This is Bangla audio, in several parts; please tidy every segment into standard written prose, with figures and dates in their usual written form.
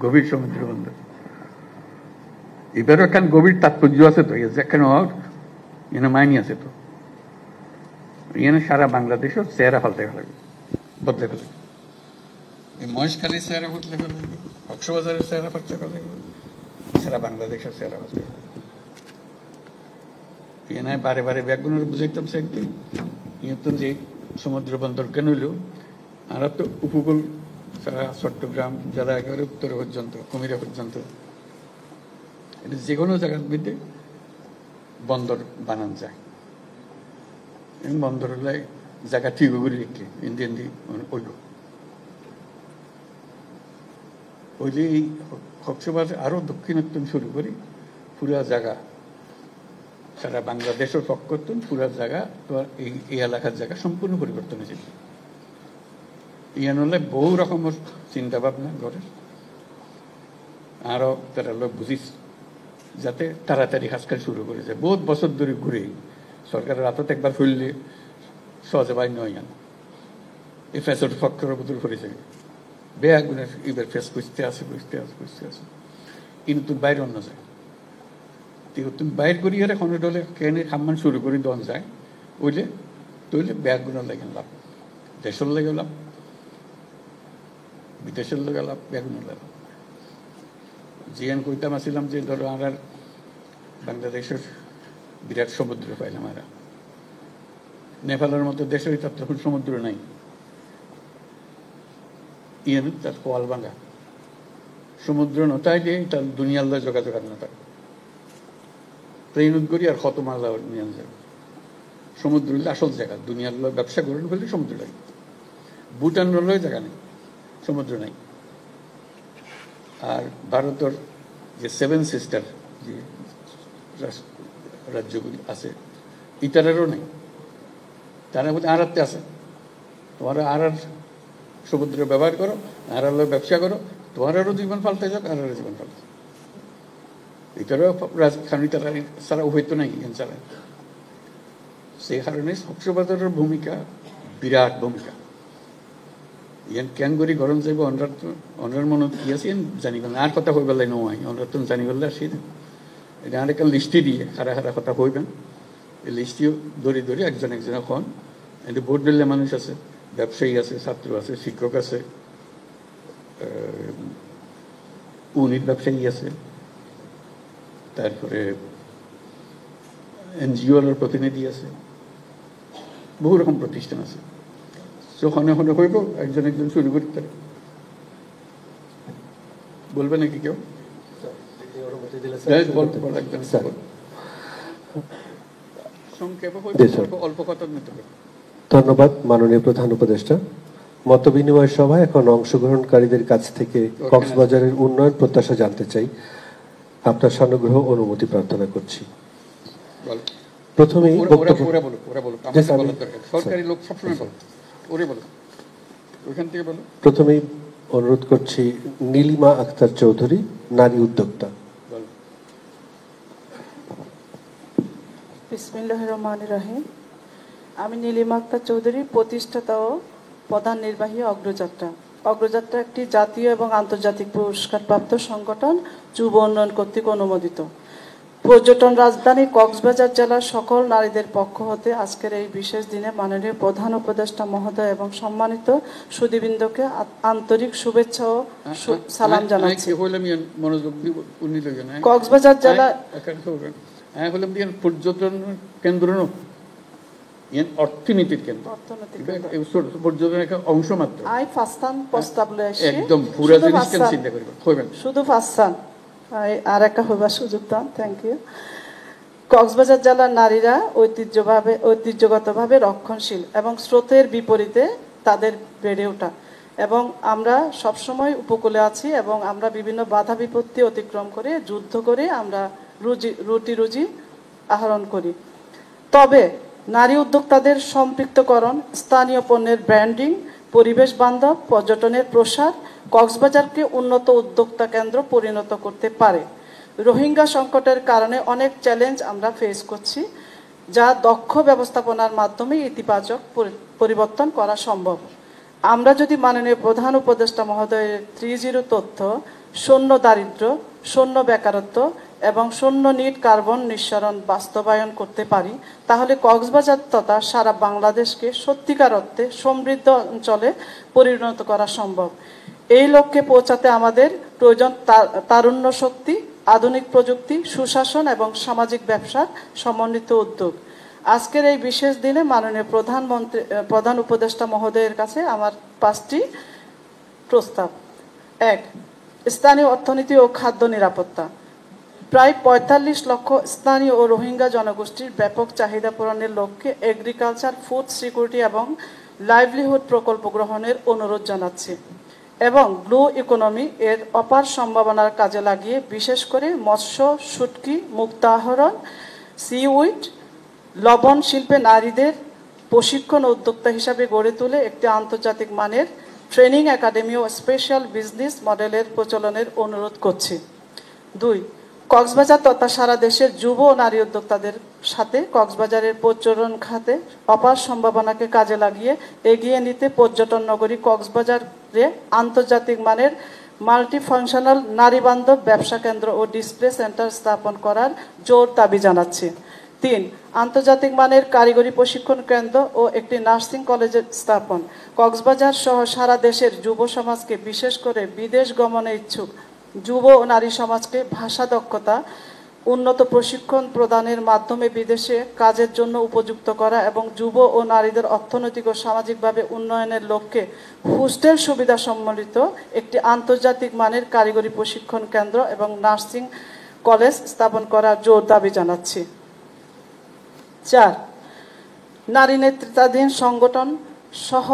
গভীর সমুদ্র বন্দর। এবারও একখান গভীর তাৎপর্য আছে তো, একখান এখানে মাইনি আছে তো, এখানে সারা বাংলাদেশের চেহারা পাল্টে ফেলে, বদলে ফেলে। এই মহেশখালীর চেহারা বদলে ফেলে, কক্সবাজারের চেহারা পাল্টে ফেলে, সারা বাংলাদেশের চেহারা পাল্টে ফেলে। এখানে বারে বারে ব্যাগগুলোর বুঝাইতাম সে একদিন, তো যে সমুদ্র বন্দর কেন হইল, আর তো উপকূল সারা চট্টগ্রাম যারা একেবারে উত্তর পর্যন্ত, কুমিরা পর্যন্ত, এটা যে কোনো জায়গার মধ্যে বন্দর বানান যায়। এবং বন্দর হলে জায়গা ঠিক করে রেখে ইন্দি ওইলে এই কক্সবাজার আরো দক্ষিণোত্তর শুরু করি, পুরা জায়গা সারা বাংলাদেশের পক্ষত্তন পুরা জায়গা তোমার এই এলাকার জায়গা সম্পূর্ণ পরিবর্তন হয়েছে। ইয়ান হলে বহু রকমের চিন্তা ভাবনা করে, আরো তারা লোক বুঝিস যাতে তাড়াতাড়ি কাজকাজ শুরু করেছে। বহুত বছর ধরে ঘুরে সরকারের হাতত একবার ফেললে সহজে বাই নয়, এই ফেসর ফক্করের বদল করেছে বেয়াগুনের এবার ফেস খুঁজতে আসে কিন্তু বাইরে অন্য যায়। তুমি বাইর করি আর এখন ডলে কেনে খাম্মান শুরু করি দন যায় ওইলে তৈলে ব্যাগগুলো লাগে লাভ, দেশের লেগে লাভ, বিদেশের লেগে লাভ, ব্যাগগুলো লাভ। জিয়ান কইতাম আসছিলাম যে ধরো আর বাংলাদেশের বিরাট সমুদ্র পাইলাম, আর নেপালের মতো দেশের তখন সমুদ্র নাই, ইয়ান তার কোয়াল ভাঙা সমুদ্র নতাই দিয়ে তার দুনিয়ার লয় যোগাযোগ আর নতায় ট্রেন করি আর কত মাল্লা নিয়ে যাবে। সমুদ্র হলে আসল জায়গা, দুনিয়ার লয় ব্যবসা করেন বলে সমুদ্র লাগে। ভুটান লয় জায়গা নেই, সমুদ্র নাই। আর ভারতের যে 7 সিস্টার যে রাজ্যগুলি আছে ইটারেরও নেই, তারা বলতে আড়াতে আছে। তোমরা আর সমুদ্র ব্যবহার করো, আর ব্যবসা করো, তোমারও জীবন পাল্টে যাক, আর জীবন পাল্টে। এটারও রাজধানী তারা ছাড়া হইতো নাই ছাড়া। সেই কারণে কক্সবাজারের ভূমিকা বিরাট ভূমিকা। ইয়ান ক্যান করি গরম যাইব অনার মনে কি আছে জানি না, আর কথা হয়ে গেলে নয় অনার তো জানি বললে আসি এটা আর একটা লিস্টে দিয়ে হারা হারা কথা হইবেন। এই লিস্টিও দড়ি দড়ি একজন একজন এখন এটি ভোট দিলে মানুষ আছে, ব্যবসায়ী আছে, ছাত্র আছে, শিক্ষক আছে, উনির ব্যবসায়ী আছে, তারপরে এনজিওর প্রতিনিধি আছে, বহু রকম প্রতিষ্ঠান আছে। হনে হনে হইব একজন একজন শুরু করতে বলবে নাকি কেউ? ধন্যবাদ মাননীয় প্রধান উপদেষ্টা। মত বিনিময় সভায় এখন অংশগ্রহণকারীদের কাছ থেকে কক্সবাজারের উন্নয়ন প্রত্যাশা জানতে চাই। আপনার সানুগ্রহ অনুমতি প্রার্থনা করছি। প্রথমেই প্রথমেই অনুরোধ করছি নীলিমা আক্তার চৌধুরী, নারী উদ্যোক্তা। বিসমিল্লাহির রহমানির রহিম। আমি নীলিমা আক্তার চৌধুরী, প্রতিষ্ঠাতা ও প্রধান নির্বাহী অগ্রযাত্রা। অগ্রযাত্রা একটি জাতীয় এবং আন্তর্জাতিক পুরস্কারপ্রাপ্ত সংগঠন, যুব উন্নয়ন কর্তৃক অনুমোদিত। পর্যটন রাজধানী কক্সবাজার জেলার সকল নারীদের পক্ষ হতে আজকের এই বিশেষ দিনে মাননীয় প্রধান উপদেষ্টা মহোদয় এবং সম্মানিত সুধীবৃন্দকে আন্তরিক শুভেচ্ছা ও সালাম জানাচ্ছি। কক্সবাজার জেলা পর্যটন কেন্দ্র, অর্থনীতির কেন্দ্র, পর্যটনের একটা অংশ মাত্র। একদম পুরো জিনিস চিন্তা করবেন, শুধু ফাস্তান আর একটা হইবার সুযোগ দান। Thank you. কক্সবাজার জেলার নারীরা ঐতিহ্যগতভাবে রক্ষণশীল এবং স্রোতের বিপরীতে তাদের বেড়ে ওঠা, এবং আমরা সবসময় উপকূলে আছি এবং আমরা বিভিন্ন বাধা বিপত্তি অতিক্রম করে যুদ্ধ করে আমরা রুটি আহরণ করি। তবে নারী উদ্যোক্তাদের সম্পৃক্তকরণ, স্থানীয় পণ্যের ব্র্যান্ডিং, পরিবেশ বান্ধব পর্যটনের প্রসার কক্সবাজারকে উন্নত উদ্যোক্তা কেন্দ্র পরিণত করতে পারে। রোহিঙ্গা সংকটের কারণে অনেক চ্যালেঞ্জ আমরা ফেস করছি, যা দক্ষ ব্যবস্থাপনার মাধ্যমে ইতিবাচক পরিবর্তন করা সম্ভব। আমরা যদি মাননীয় প্রধান উপদেষ্টা মহোদয়ের 3-0 তথ্য শূন্য দারিদ্র্য, শূন্য বেকারত্ব এবং শূন্য নিট কার্বন নিঃসরণ বাস্তবায়ন করতে পারি, তাহলে কক্সবাজার তথা সারা বাংলাদেশকে সত্যিকার অর্থে সমৃদ্ধ অঞ্চলে পরিণত করা সম্ভব। এই লক্ষ্যে পৌঁছাতে আমাদের প্রয়োজন তারুণ্য শক্তি, আধুনিক প্রযুক্তি, সুশাসন এবং সামাজিক ব্যবসার সমন্বিত উদ্যোগ। আজকের এই বিশেষ দিনে মাননীয় প্রধান উপদেষ্টা মহোদয়ের কাছে আমার 5টি প্রস্তাব। 1. স্থানীয় অর্থনীতি ও খাদ্য নিরাপত্তা। প্রায় 45 লক্ষ স্থানীয় ও রোহিঙ্গা জনগোষ্ঠীর ব্যাপক চাহিদা পূরণের লক্ষ্যে এগ্রিকালচার, ফুড সিকিউরিটি এবং লাইভলিহুড প্রকল্প গ্রহণের অনুরোধ জানাচ্ছি এবং ব্লু ইকোনমি এর অপার সম্ভাবনার কাজে লাগিয়ে বিশেষ করে মৎস্য, শুটকি, মুক্তা আহরণ, সিউইড, লবণ শিল্পে নারীদের প্রশিক্ষণ উদ্যোক্তা হিসাবে গড়ে তুলে একটি আন্তর্জাতিক মানের ট্রেনিং একাডেমি ও স্পেশাল বিজনেস মডেলের প্রচলনের অনুরোধ করছি। 2. কক্সবাজার তথা সারা দেশের যুব ও নারী উদ্যোক্তাদের সাথে কক্সবাজারের পর্যটন খাতে অপার সম্ভাবনাকে কাজে লাগিয়ে এগিয়ে নিতে পর্যটন নগরী কক্সবাজারে আন্তর্জাতিক মানের মাল্টিফাংশনাল নারীবান্ধব ব্যবসা কেন্দ্র ও ডিসপ্লে সেন্টার স্থাপন করার জোর দাবি জানাচ্ছি। 3. আন্তর্জাতিক মানের কারিগরি প্রশিক্ষণ কেন্দ্র ও একটি নার্সিং কলেজের স্থাপন। কক্সবাজার সহ সারা দেশের যুব সমাজকে, বিশেষ করে বিদেশ গমনে ইচ্ছুক যুব ও নারী সমাজকে ভাষা দক্ষতা, উন্নত প্রশিক্ষণ প্রদানের মাধ্যমে বিদেশে কাজের জন্য উপযুক্ত করা এবং যুব ও নারীদের অর্থনৈতিক ও সামাজিকভাবে উন্নয়নের লক্ষ্যে হোস্টেল সুবিধা সম্বলিত একটি আন্তর্জাতিক মানের কারিগরি প্রশিক্ষণ কেন্দ্র এবং নার্সিং কলেজ স্থাপন করার জোর দাবি জানাচ্ছি। 4. নারী নেতৃত্বাধীন সংগঠন সহ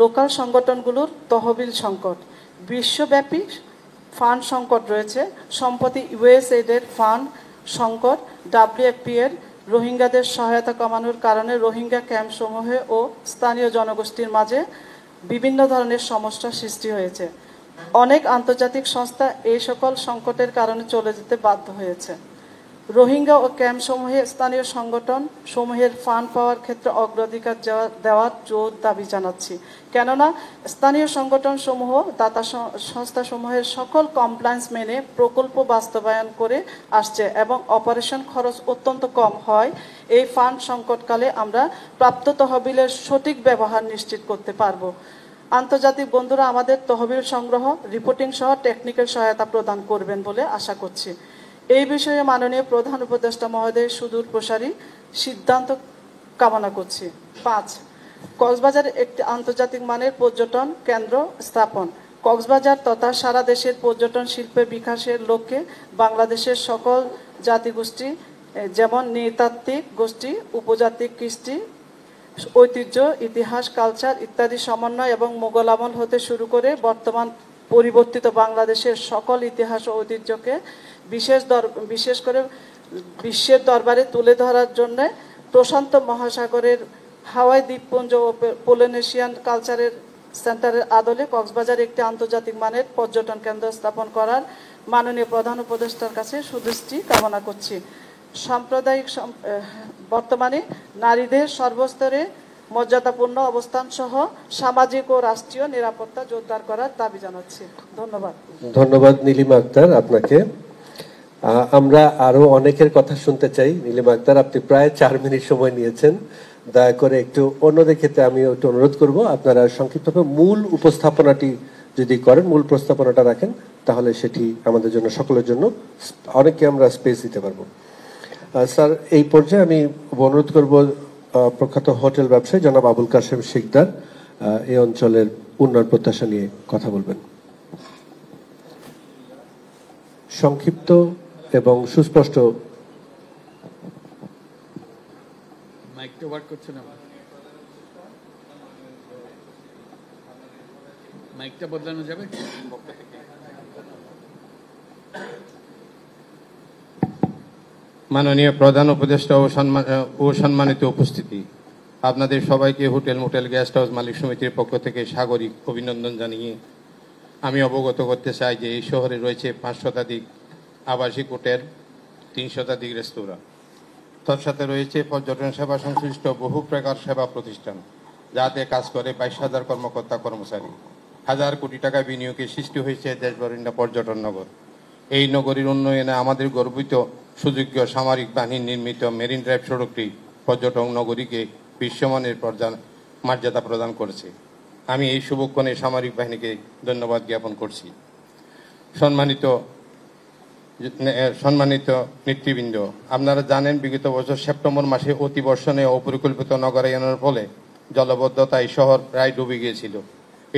লোকাল সংগঠনগুলোর তহবিল সংকট। বিশ্বব্যাপী ফান্ড সংকট রয়েছে। সম্প্রতি ইউএসএইডের ফান্ড সংকট, WFP এর রোহিঙ্গাদের সহায়তা কমানোর কারণে রোহিঙ্গা ক্যাম্পসমূহে ও স্থানীয় জনগোষ্ঠীর মাঝে বিভিন্ন ধরনের সমস্যা সৃষ্টি হয়েছে। অনেক আন্তর্জাতিক সংস্থা এই সকল সংকটের কারণে চলে যেতে বাধ্য হয়েছে। রোহিঙ্গা ও ক্যাম্পসমূহে স্থানীয় সংগঠন সমূহের ফান্ড পাওয়ার ক্ষেত্রে অগ্রাধিকার দেওয়ার জোর দাবি জানাচ্ছি, কেননা স্থানীয় সংগঠন সমূহ দাতা সংস্থাসমূহের সকল কমপ্লায়েন্স মেনে প্রকল্প বাস্তবায়ন করে আসছে এবং অপারেশন খরচ অত্যন্ত কম হয়। এই ফান্ড সংকটকালে আমরা প্রাপ্ত তহবিলের সঠিক ব্যবহার নিশ্চিত করতে পারব। আন্তর্জাতিক বন্ধুরা আমাদের তহবিল সংগ্রহ, রিপোর্টিং সহ টেকনিক্যাল সহায়তা প্রদান করবেন বলে আশা করছি। এই বিষয়ে মাননীয় প্রধান উপদেষ্টা মহোদয়ের সুদূর প্রসারী সিদ্ধান্ত কামনা করছি। 5. কক্সবাজারে একটি আন্তর্জাতিক মানের পর্যটন কেন্দ্র স্থাপন। কক্সবাজার তথা সারা দেশের পর্যটন শিল্পের বিকাশের লক্ষ্যে বাংলাদেশের সকল জাতিগোষ্ঠী যেমন নৃতাত্ত্বিক গোষ্ঠী, উপজাতি, কৃষ্টি, ঐতিহ্য, ইতিহাস, কালচার ইত্যাদি সমন্বয় এবং মোগল আমল হতে শুরু করে বর্তমান পরিবর্তিত বাংলাদেশের সকল ইতিহাস ও ঐতিহ্যকে বিশেষ করে বিশ্বের দরবারে তুলে ধরার জন্য প্রশান্ত মহাসাগরের হাওয়াই দ্বীপপুঞ্জ ও পলিনেশিয়ান কালচারের সেন্টারের আদলে কক্সবাজারে একটি আন্তর্জাতিক মানের পর্যটন কেন্দ্র স্থাপন করার মাননীয় প্রধান উপদেষ্টার কাছে সুদৃষ্টি কামনা করছি। সাম্প্রদায়িক বর্তমানে নারীদের সর্বস্তরে মর্যাদাপূর্ণ অবস্থান সহ সামাজিক ও রাষ্ট্রীয় নিরাপত্তা জোরদার করার দাবি জানাচ্ছি। ধন্যবাদ। ধন্যবাদ নীলিমা আক্তার আপনাকে। আমরা আরো অনেকের কথা শুনতে চাই। নীলিমা আক্তার, আপনি প্রায় 4 মিনিট সময় নিয়েছেন। দয়া করে একটু অন্যদের ক্ষেত্রে আমি একটু অনুরোধ করব, আপনারা সংক্ষিপ্তভাবে মূল উপস্থাপনাটি যদি করেন, মূল প্রস্তাবনাটা রাখেন, তাহলে সেটি আমাদের জন্য, সকলের জন্য অনেককে আমরা স্পেস দিতে পারবো। স্যার, এই পর্যায়ে আমি অনুরোধ করব প্রখ্যাত হোটেল ব্যবসায়ী জনাব আবুল কাশেম শিকদার এই অঞ্চলের উন্নয়ন প্রত্যাশা নিয়ে কথা বলবেন। সংক্ষিপ্ত এবং সুস্পষ্ট। মাইকটা ওয়ার্ক করছে না, মাইকটা বদলানো যাবে? মাননীয় প্রধান উপদেষ্টা ও সম্মানিত উপস্থিতি, আপনাদের সবাইকে হোটেল মোটেল গেস্ট হাউস মালিক সমিতির পক্ষ থেকে সাগরিক অভিনন্দন জানিয়ে আমি অবগত করতে চাই যে এই শহরে রয়েছে 5 শতাধিক আবাসিক হোটেল, 3 শতাধিক রেস্তোরাঁ, তৎসাথে রয়েছে পর্যটন সেবা সংশ্লিষ্ট বহু প্রকার সেবা প্রতিষ্ঠান, যাতে কাজ করে 22,000 কর্মকর্তা কর্মচারী। হাজার কোটি টাকা বিনিয়োগে সৃষ্টি হয়েছে দেশবরেণ্য পর্যটন নগর। এই নগরীর উন্নয়নে আমাদের গর্বিত সুযোগ্য সামরিক বাহিনী নির্মিত মেরিন ড্রাইভ সড়কটি পর্যটন নগরীকে বিশ্বমানের মর্যাদা প্রদান করেছে। আমি এই শুভক্ষণে সামরিক বাহিনীকে ধন্যবাদ জ্ঞাপন করছি। সম্মানিত নেতৃবৃন্দ, আপনারা জানেন বিগত বছর সেপ্টেম্বর মাসে অতিবর্ষণে অপরিকল্পিত নগরায়নের ফলে জলবদ্ধতায় শহর প্রায় ডুবে গিয়েছিল।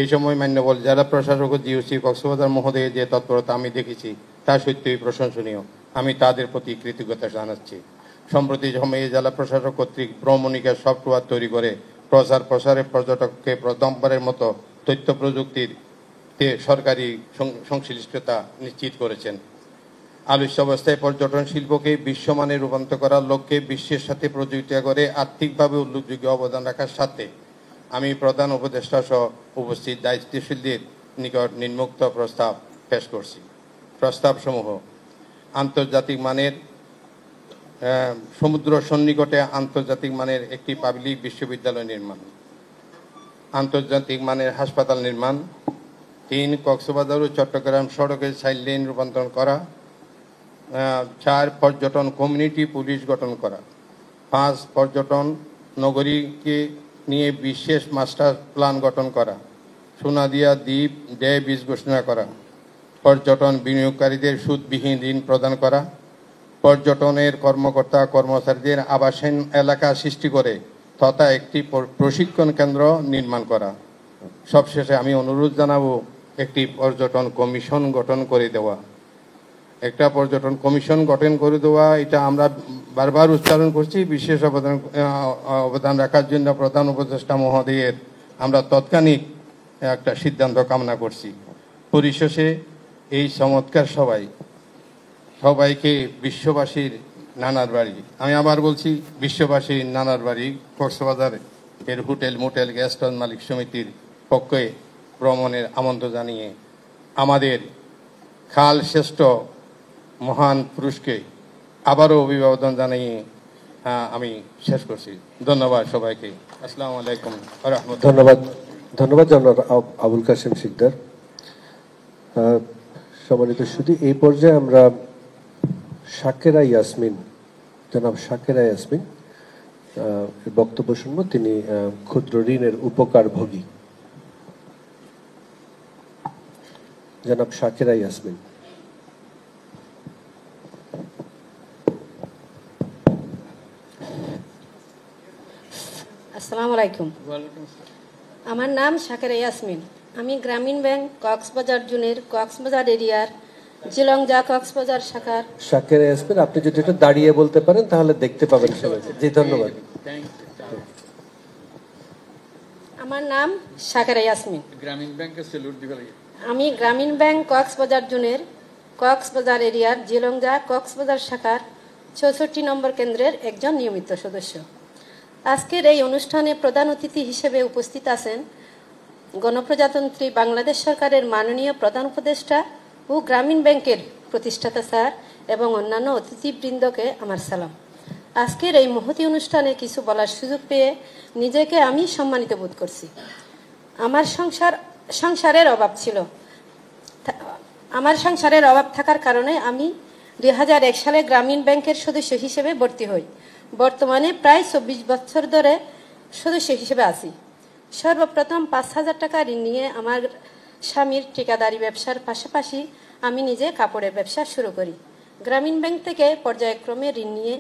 এই সময় মান্যবর জেলা প্রশাসক ও জিওসি কক্সবাজার মহোদয়ের যে তৎপরতা আমি দেখেছি তা সত্যিই প্রশংসনীয়। আমি তাদের প্রতি কৃতজ্ঞতা জানাচ্ছি। সম্প্রতি সময়ে জেলা প্রশাসক কর্তৃক ভ্রমণিকা সফটওয়্যার তৈরি করে প্রসারে পর্যটককে প্রথমবারের মতো তথ্য প্রযুক্তির সরকারি সংশ্লিষ্টতা নিশ্চিত করেছেন। আলস্য অবস্থায় পর্যটন শিল্পকে বিশ্বমানে রূপান্তর করার লক্ষ্যে বিশ্বের সাথে প্রতিযোগিতা করে আর্থিকভাবে উল্লেখযোগ্য অবদান রাখার সাথে আমি প্রধান উপদেষ্টা সহ উপস্থিত দায়িত্বশীলদের নিকট নিম্নোক্ত প্রস্তাব পেশ করছি। প্রস্তাবসমূহ: আন্তর্জাতিক মানের সমুদ্র সন্নিকটে আন্তর্জাতিক মানের একটি পাবলিক বিশ্ববিদ্যালয় নির্মাণ, আন্তর্জাতিক মানের হাসপাতাল নির্মাণ। 3. কক্সবাজার ও চট্টগ্রাম সড়কের সাইড লেন রূপান্তরণ করা। 4. পর্যটন কমিউনিটি পুলিশ গঠন করা। 5. পর্যটন নগরীকে নিয়ে বিশেষ মাস্টার প্ল্যান গঠন করা। সোনাদিয়া দ্বীপ ডে বিচ ঘোষণা করা। পর্যটন বিনিয়োগকারীদের সুদবিহীন ঋণ প্রদান করা। পর্যটনের কর্মকর্তা কর্মচারীদের আবাসন এলাকা সৃষ্টি করে তথা একটি প্রশিক্ষণ কেন্দ্র নির্মাণ করা। সবশেষে আমি অনুরোধ জানাবো একটি পর্যটন কমিশন গঠন করে দেওয়া। একটা পর্যটন কমিশন গঠন করে দেওয়া, এটা আমরা বারবার উচ্চারণ করছি। বিশেষ অবদান রাখার জন্য প্রধান উপদেষ্টা মহোদয়ের আমরা তৎক্ষণিক একটা সিদ্ধান্ত কামনা করছি। পরিশেষে এই চমৎকার সবাইকে বিশ্ববাসীর নানার বাড়ি, আমি আবার বলছি বিশ্ববাসীর নানার বাড়ি কক্সবাজার এর হোটেল মোটেল গেস্ট হাউস মালিক সমিতির পক্ষে ভ্রমণের আমন্ত্রণ জানিয়ে আমাদের খাল শ্রেষ্ঠ মহান পুরুষকে আবারও অভিবাদন জানিয়ে আমি শেষ করছি। ধন্যবাদ সবাইকে। আসসালামু আলাইকুম ওয়া রাহমাতুল্লাহ। ধন্যবাদ জনাব আবুল কাশেম শিকদার। সম্মানিত সুধী, এই পর্যায়ে আমরা শাকেরা ইয়াসমিন, জনাব শাকেরা ইয়াসমিন বক্তব্য শুনবো। তিনি ক্ষুদ্র ঋণের উপকারভোগী। জনাব শাকেরা ইয়াসমিন। আসসালামু আলাইকুম। আমার নাম শাকেরা ইয়াসমিন। আমি গ্রামীণ ব্যাংক কক্সবাজার জোনের কক্সবাজার এরিয়ার জিলংজা কক্সবাজার শাখার। শাকেরা ইয়াসমিন, আপনি যদি একটু দাঁড়িয়ে বলতে পারেন তাহলে দেখতে পাবেন সবাই। জি, ধন্যবাদ। আমার নাম শাকেরা ইয়াসমিন। গ্রামীণ ব্যাংকে সেলুট দিবে। আমি গ্রামীণ ব্যাংক কক্সবাজার জোনের কক্সবাজার এরিয়ার জিলংজা কক্সবাজার শাখার 64 নম্বর কেন্দ্রের একজন নিয়মিত সদস্য। আজকের এই অনুষ্ঠানে প্রধান অতিথি হিসেবে উপস্থিত আছেন গণপ্রজাতন্ত্রী বাংলাদেশ সরকারের মাননীয় প্রধান উপদেষ্টা ও গ্রামীণ ব্যাংকের প্রতিষ্ঠাতা স্যার এবং অন্যান্য অতিথিবৃন্দকে আমার সালাম। আজকের এই মহতী অনুষ্ঠানে কিছু বলার সুযোগ পেয়ে নিজেকে আমি সম্মানিত বোধ করছি। আমার সংসারের অভাব থাকার কারণে আমি 2001 সালে গ্রামীণ ব্যাংকের সদস্য হিসেবে ভর্তি হই। বর্তমানে প্রায় 24 বছর ধরে সদস্য হিসেবে আছি। সর্বপ্রথম 5,000 টাকা ঋণ নিয়ে আমার স্বামীর ঠিকাদারি ব্যবসার পাশাপাশি আমি নিজে কাপড়ের ব্যবসা শুরু করি। গ্রামীণ ব্যাংক থেকে পর্যায়ক্রমে ঋণ নিয়ে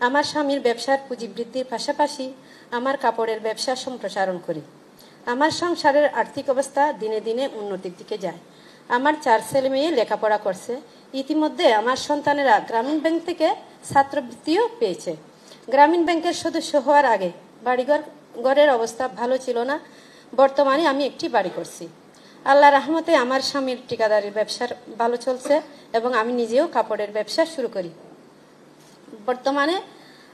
আমার স্বামীর ব্যবসার পুঁজি বৃদ্ধির পাশাপাশি আমার কাপড়ের ব্যবসা সম্প্রসারণ করি। আমার সংসারের আর্থিক অবস্থা দিনে দিনে উন্নতির দিকে যায়। আমার 4 ছেলে মেয়ে লেখাপড়া করছে। ইতিমধ্যে আমার সন্তানেরা গ্রামীণ ব্যাংক থেকে ছাত্রবৃত্তিও পেয়েছে। গ্রামীণ ব্যাংকের সদস্য হওয়ার আগে বাড়িঘরের অবস্থা ভালো ছিল না। বর্তমানে আমি একটি বাড়ি করছি। আল্লাহ রহমতে আমার স্বামীর ঠিকাদারির ব্যবসার ভালো চলছে এবং আমি নিজেও কাপড়ের ব্যবসা শুরু করি। বর্তমানে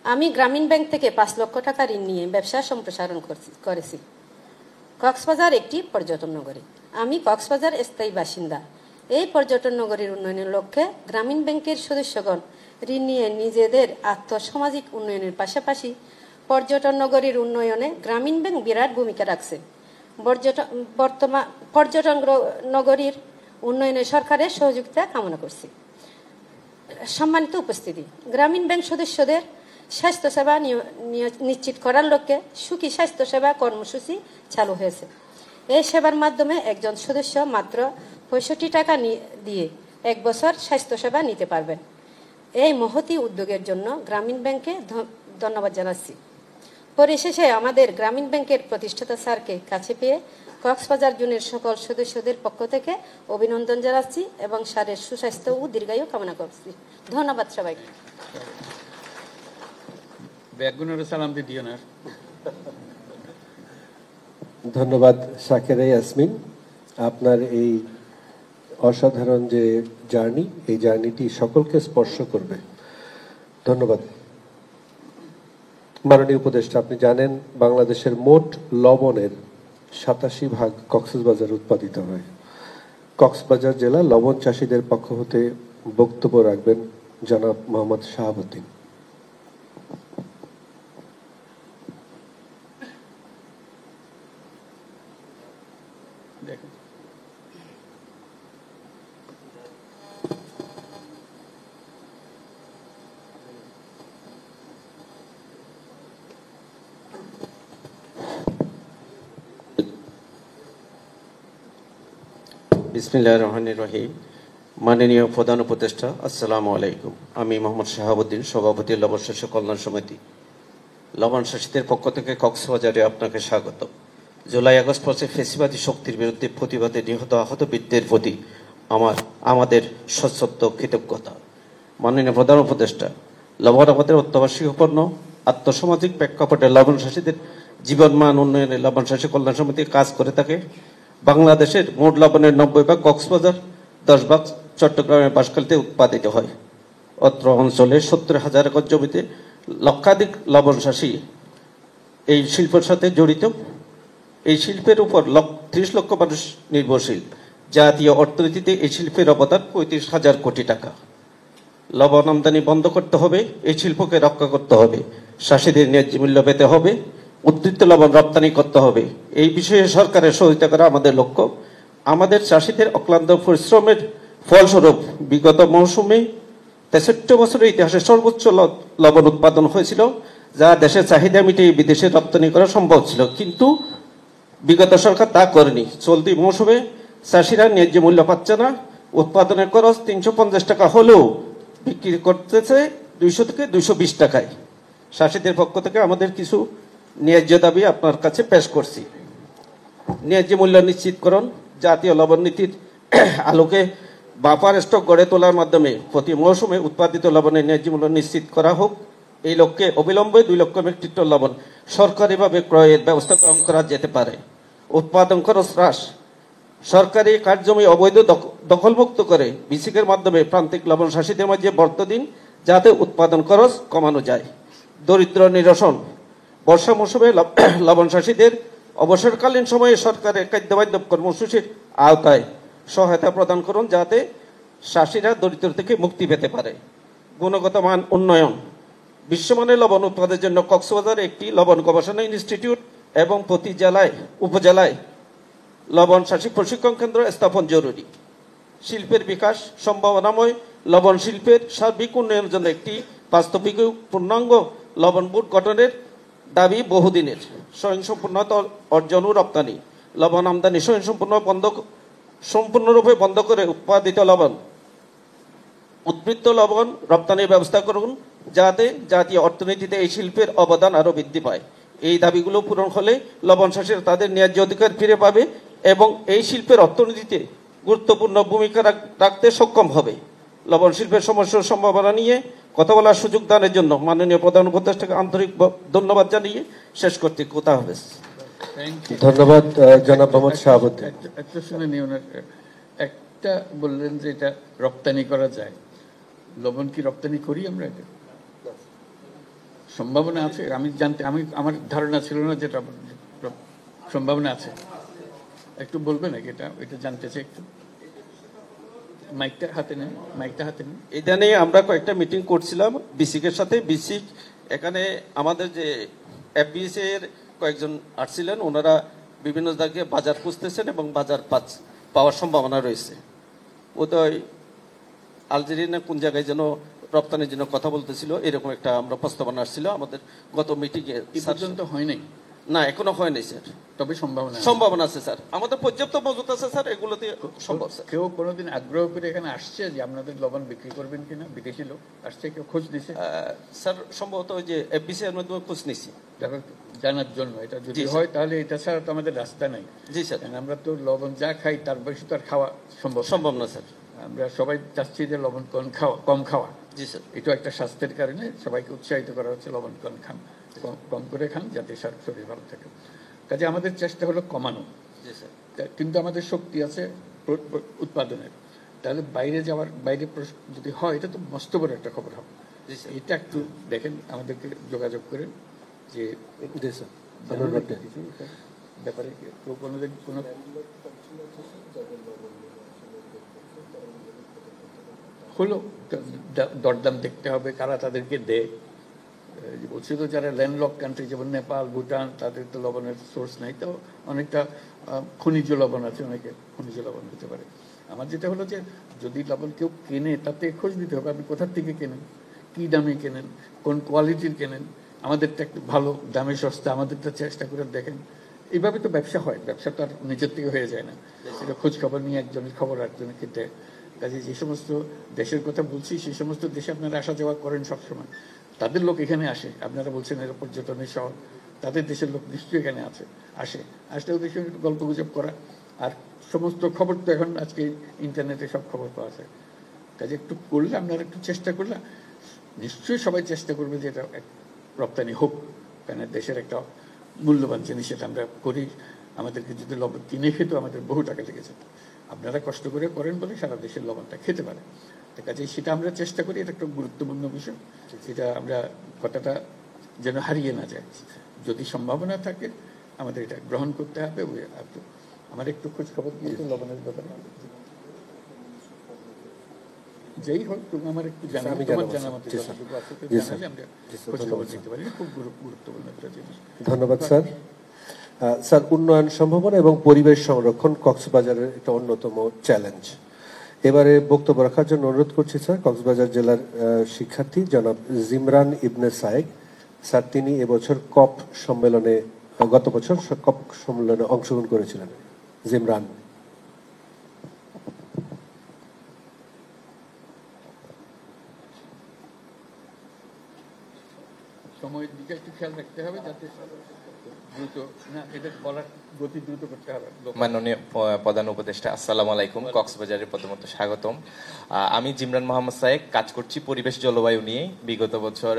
আমি গ্রামীণ ব্যাংক থেকে 5 লক্ষ টাকা ঋণ নিয়ে ব্যবসা সম্প্রসারণ করেছি। কক্সবাজার একটি পর্যটন নগরী। আমি কক্সবাজার স্থায়ী বাসিন্দা। এই পর্যটন নগরীর উন্নয়নের লক্ষ্যে গ্রামীণ ব্যাংকের সদস্যগণ ঋণ নিয়ে নিজেদের আর্থসামাজিক উন্নয়নের পাশাপাশি পর্যটন নগরীর উন্নয়নে গ্রামীণ ব্যাংক বিরাট ভূমিকা রাখছে। পর্যটন নগরীর উন্নয়নে সরকারের সহযোগিতা কামনা করছি। সম্মানিত উপস্থিতি, গ্রামীণ ব্যাংক সদস্যদের স্বাস্থ্যসেবা নিশ্চিত করার লক্ষ্যে সুখী স্বাস্থ্যসেবা কর্মসূচি চালু হয়েছে। এই সেবার মাধ্যমে একজন সদস্য মাত্র 65 টাকা দিয়ে 1 বছর স্বাস্থ্যসেবা নিতে পারবেন। এই মহতি উদ্যোগের জন্য গ্রামীণ ব্যাংকে ধন্যবাদ জানাচ্ছি। পরিশেষে আমাদের গ্রামীণ ব্যাংকের প্রতিষ্ঠাতা স্যারকে কাছে পেয়ে কক্সবাজার জোনের সকল সদস্যদের পক্ষ থেকে অভিনন্দন জানাচ্ছি এবং স্যারের সুস্বাস্থ্য ও দীর্ঘায়ু কামনা করছি। ধন্যবাদ সবাইকে। ধন্যবাদ শাকেরা ইয়াসমিন, আপনার এই অসাধারণ যে জার্নি, এই জার্নিটি সকলকে স্পর্শ করবে। ধন্যবাদ। মাননীয় উপদেষ্টা, আপনি জানেন বাংলাদেশের মোট লবণের 87% কক্সবাজার উৎপাদিত হয়। কক্সবাজার জেলা লবণ চাষীদের পক্ষ হতে বক্তব্য রাখবেন জনাব মোহাম্মদ শাহাবুদ্দিন। বিসমিল্লাহির রহমানির রহিম। মাননীয় প্রধান উপদেষ্টা, আসসালামু আলাইকুম। আমি মোহাম্মদ শাহাবুদ্দিন, সভাপতি লবণ চাষী কল্যাণ সমিতি। লবণ চাষীদের পক্ষ থেকে কক্সবাজারে আপনাকে স্বাগত। জুলাই আগস্ট মাসে ফেসিবাদী শক্তির বিরুদ্ধে প্রতিবাদে নিহত আহত বীরদের প্রতি আমাদের সশ্রদ্ধ কৃতজ্ঞতা। মাননীয় প্রধান উপদেষ্টা, লবণ আমাদের অত্যাবশ্যকীয় পণ্য। আত্মসামাজিক প্রেক্ষাপটে লবণ চাষীদের জীবনমান উন্নয়নে লবণ চাষী কল্যাণ সমিতি কাজ করে থাকে। বাংলাদেশের মোট লবণের 90% কক্সবাজার, 10% চট্টগ্রামের বাঁশখালীতে উৎপাদিত হয়। অত্র অঞ্চলে 70,000 একর জমিতে লক্ষাধিক লবণ চাষী এই শিল্পের সাথে জড়িত। এই শিল্পের উপর 30 লক্ষ মানুষ নির্ভরশীল। জাতীয় অর্থনীতিতে এই শিল্পের অবদান 35,000 কোটি টাকা। লবণ আমদানি বন্ধ করতে হবে, এই শিল্পকে রক্ষা করতে হবে, চাষীদের ন্যায্য মূল্য পেতে হবে, উদ্বৃত্ত লবণ রপ্তানি করতে হবে। এই বিষয়ে সরকারের সহযোগিতা করা আমাদের লক্ষ্য। আমাদের চাষীদের অক্লান্ত পরিশ্রমের ফলস্বরূপ বিগত মৌসুমে 63 বছরের ইতিহাসে সর্বোচ্চ লবণ উৎপাদন হয়েছিল, যা দেশের চাহিদা মিটিয়ে বিদেশে রপ্তানি করা সম্ভব ছিল, কিন্তু বিগত সরকার তা করেনি। চলতি মৌসুমে চাষিরা ন্যায্য মূল্য পাচ্ছে না। উৎপাদনের খরচ 350 টাকা হলেও বিক্রি করতেছে 200 থেকে 220 টাকায়। চাষিদের পক্ষ থেকে আমাদের কিছু ন্যায্য দাবি আপনার কাছে পেশ করছি। ন্যায্য মূল্য নিশ্চিতকরণ, জাতীয় লবণ নীতির আলোকে বাফার স্টক গড়ে তোলার মাধ্যমে প্রতি মৌসুমে উৎপাদিত লবণের ন্যায্য মূল্য নিশ্চিত করা হোক। এই লক্ষ্যে অবিলম্বে 2 লক্ষ মেট্রিক টন লবণ সরকারিভাবে ক্রয়ের ব্যবস্থা গ্রহণ করা যেতে পারে। উৎপাদন খরচ হ্রাস, সরকারি কার্যজমি অবৈধ দখলমুক্ত করে বিসিকের মাধ্যমে প্রান্তিক লবণ চাষীদের মাঝে বর্ত দিন, যাতে উৎপাদন খরচ কমানো যায়। দরিদ্র নিরসন, বর্ষা মৌসুমে লবণ চাষীদের অবসরকালীন সময়ে সরকারের খাদ্যবাদ্য কর্মসূচির আওতায় সহায়তা প্রদান করুন, যাতে চাষীরা দরিদ্র থেকে মুক্তি পেতে পারে। গুণগত মান উন্নয়ন, বিশ্বমানের লবণ উৎপাদনের জন্য কক্সবাজারে একটি লবণ গবেষণা ইনস্টিটিউট এবং প্রতি জেলায় উপজেলায় লবণ চাষী প্রশিক্ষণ কেন্দ্র স্থাপন জরুরি। শিল্পের বিকাশ, সম্ভাবনাময় লবণ শিল্পের সার্বিক উন্নয়নের জন্য একটি বাস্তবিক পূর্ণাঙ্গ লবণ বোর্ড গঠনের দাবি বহুদিনের। স্বয়ংসম্পূর্ণতা অর্জন ও রপ্তানি, লবণ আমদানি সম্পূর্ণরূপে বন্ধ করে উৎপাদিত লবণ, উদ্বৃত্ত লবণ রপ্তানির ব্যবস্থা করুন, যাতে জাতীয় অর্থনীতিতে এই শিল্পের অবদান আরও বৃদ্ধি পায়। এই দাবিগুলো পূরণ হলে লবণ চাষীরা তাদের ন্যায্য অধিকার ফিরে পাবে এবং এই শিল্পের অর্থনীতিতে গুরুত্বপূর্ণ ভূমিকা রাখতে সক্ষম হবে। লবণ শিল্পের সমস্যার সম্ভাবনা নিয়ে কথা বলার সুযোগ দানের জন্য মাননীয় প্রধান উপদেষ্টাকে আন্তরিক ধন্যবাদ জানিয়ে শেষ করতে কথা হবে। ধন্যবাদ জনাব মোহাম্মদ শাহাবুদ্দিন। একটা শুনে নিয়ে একটা বললেন যে এটা রপ্তানি করা যায়। লবণ কি রপ্তানি করি আমরা? এটা সম্ভাবনা আছে? আমার ধারণা ছিল না যেটা সম্ভাবনা আছে। একটু বলবেন নাকি এটা জানতে চাই একটু। মাইকটা হাতে নেন। এটা নিয়ে আমরা কয়েকটা মিটিং করছিলাম বিসিকের সাথে। বিসিক এখানে আমাদের যে এফবিএস এর কয়েকজন আসছিলেন, ওনারা বিভিন্ন জায়গায় বাজার খুঁজতেছেন এবং বাজার পাওয়ার সম্ভাবনা রয়েছে। উদয় আলজেরিয়া কোন জায়গায় যেন রপ্তানির জন্য কথা বলতেছিল, এরকম একটা আমরা প্রস্তাবনা আসছিল আমাদের গত মিটিংয়ে। পর্যন্ত হয় নাই? না, এখনো হয় নাই স্যার, তবে সম্ভাবনা আছে স্যার, আমাদের পর্যাপ্ত মজুত আছে স্যার, এগুলোতে সম্ভব স্যার। কেউ কোনোদিন আগ্রহ করে এখানে আসছে যে আপনাদের লবণ বিক্রি করবেন কিনা? বিদেশি লোক আসছে, কেউ খোঁজ নিছে? স্যার সম্ভবত ওই যে এফবিসি এর মাধ্যমে খোঁজ নিছি জানার জন্য। এটা যদি হয় তাহলে এটা ছাড়া তো আমাদের রাস্তা নাই। জি স্যার। আমরা তো লবণ যা খাই তার বেশি তো আর খাওয়া সম্ভব না স্যার। আমরা সবাই চাচ্ছি যে লবণ কম খাওয়া। জি স্যার। এটা একটা স্বাস্থ্যের কারণে সবাইকে উৎসাহিত করা হচ্ছে লবণ কম করে খান, যাতে শরীর ভালো থাকে। কাজে আমাদের চেষ্টা হলো কমানো। কিন্তু আমাদের শক্তি আছে উৎপাদনের। তাহলে বাইরে যদি হয়, এটা তো মস্ত বড় একটা খবর হবে। এটা একটু দেখেন, আমাদেরকে যোগাযোগ করেন যে ব্যাপারে কোনো হলো দরদাম দেখতে হবে, কারা তাদেরকে দেয়। বলছি তো যারা ল্যান্ডলক কান্ট্রি, যেমন নেপাল, ভুটান, তাদের তো লবণের সোর্স নাই, তো অনেকটা খনিজ লবণ আছে, অনেকে খনিজ লবণ হতে পারে। আমার যেটা হলো যে যদি লবণ কেউ কেনে, তাতে খোঁজ দিতে হবে আপনি কোথার থেকে কেনেন, কি দামে কেনেন, কোন কোয়ালিটির কেনেন। আমাদেরটা একটু ভালো দামে সস্তা, আমাদেরটা চেষ্টা করে দেখেন। এইভাবে তো ব্যবসা হয়, ব্যবসা তো আর নিজের থেকে হয়ে যায় না। এটা খোঁজ খবর নিয়ে একজনের খবর আরেকজনকে দেয়। কাজে যে সমস্ত দেশের কথা বলছি, সেই সমস্ত দেশে আপনারা আসা যাওয়া করেন সবসময়, তাদের লোক এখানে আসে। আপনারা বলছেন এরা পর্যটনের শহর, তাদের দেশের লোক নিশ্চয়ই এখানে আসলে ওদের সঙ্গে একটু গল্প গুজব করা। আর সমস্ত খবর তো এখন আজকে ইন্টারনেটে সব খবর পাওয়া যায়। কাজে একটু করলে, আপনারা একটু চেষ্টা করলে নিশ্চয়ই সবাই চেষ্টা করবে যে এটা রপ্তানি হোক। কেন দেশের একটা মূল্যবান জিনিস, এটা আমরা করি। আমাদেরকে যদি লবণ কিনে খেতো আমাদের বহু টাকা লেগে যেত। আপনারা কষ্ট করে করেন বলে সারা দেশের লবণটা খেতে পারে। কাজে সেটা আমরা চেষ্টা করি, এটা একটা গুরুত্বপূর্ণ বিষয়। এটা আমরা কথাটা যেন হারিয়ে না যায়। যদি সম্ভাবনা থাকে আমাদের এটা গ্রহণ করতে হবে। আমার একটু খোঁজ খবর দিয়েছে লবণের ব্যাপারে, যেই হোক তুমি আমার একটু জানাবো, তোমার জানাতে খোঁজ খবর দিতে পারি। খুব গুরুত্বপূর্ণ একটা জিনিস। ধন্যবাদ স্যার। স্যার, উন্নয়ন সম্ভাবনা এবং পরিবেশ সংরক্ষণ কক্সবাজারের একটা অন্যতম চ্যালেঞ্জ। এবারে বক্তব্য রাখার জন্য অনুরোধ করছি স্যার কক্সবাজার জেলার শিক্ষার্থী জনাব জিমরান ইবনে সায়েক স্যার। তিনি এবছর গত বছর কপ সম্মেলনে অংশগ্রহণ করেছিলেন। জিমরান। সময়ের দিকে একটু খেয়াল রাখতে হবে, যাতে দ্রুত না, এটা বলার গতি দ্রুত করতে হবে। মাননীয় প্রধান উপদেষ্টা, আসসালামু আলাইকুম। কক্সবাজারের প্রথমত স্বাগতম। আমি জিমরান মোহাম্মদ সায়েক, কাজ করছি পরিবেশ জলবায়ু নিয়ে। বিগত বছর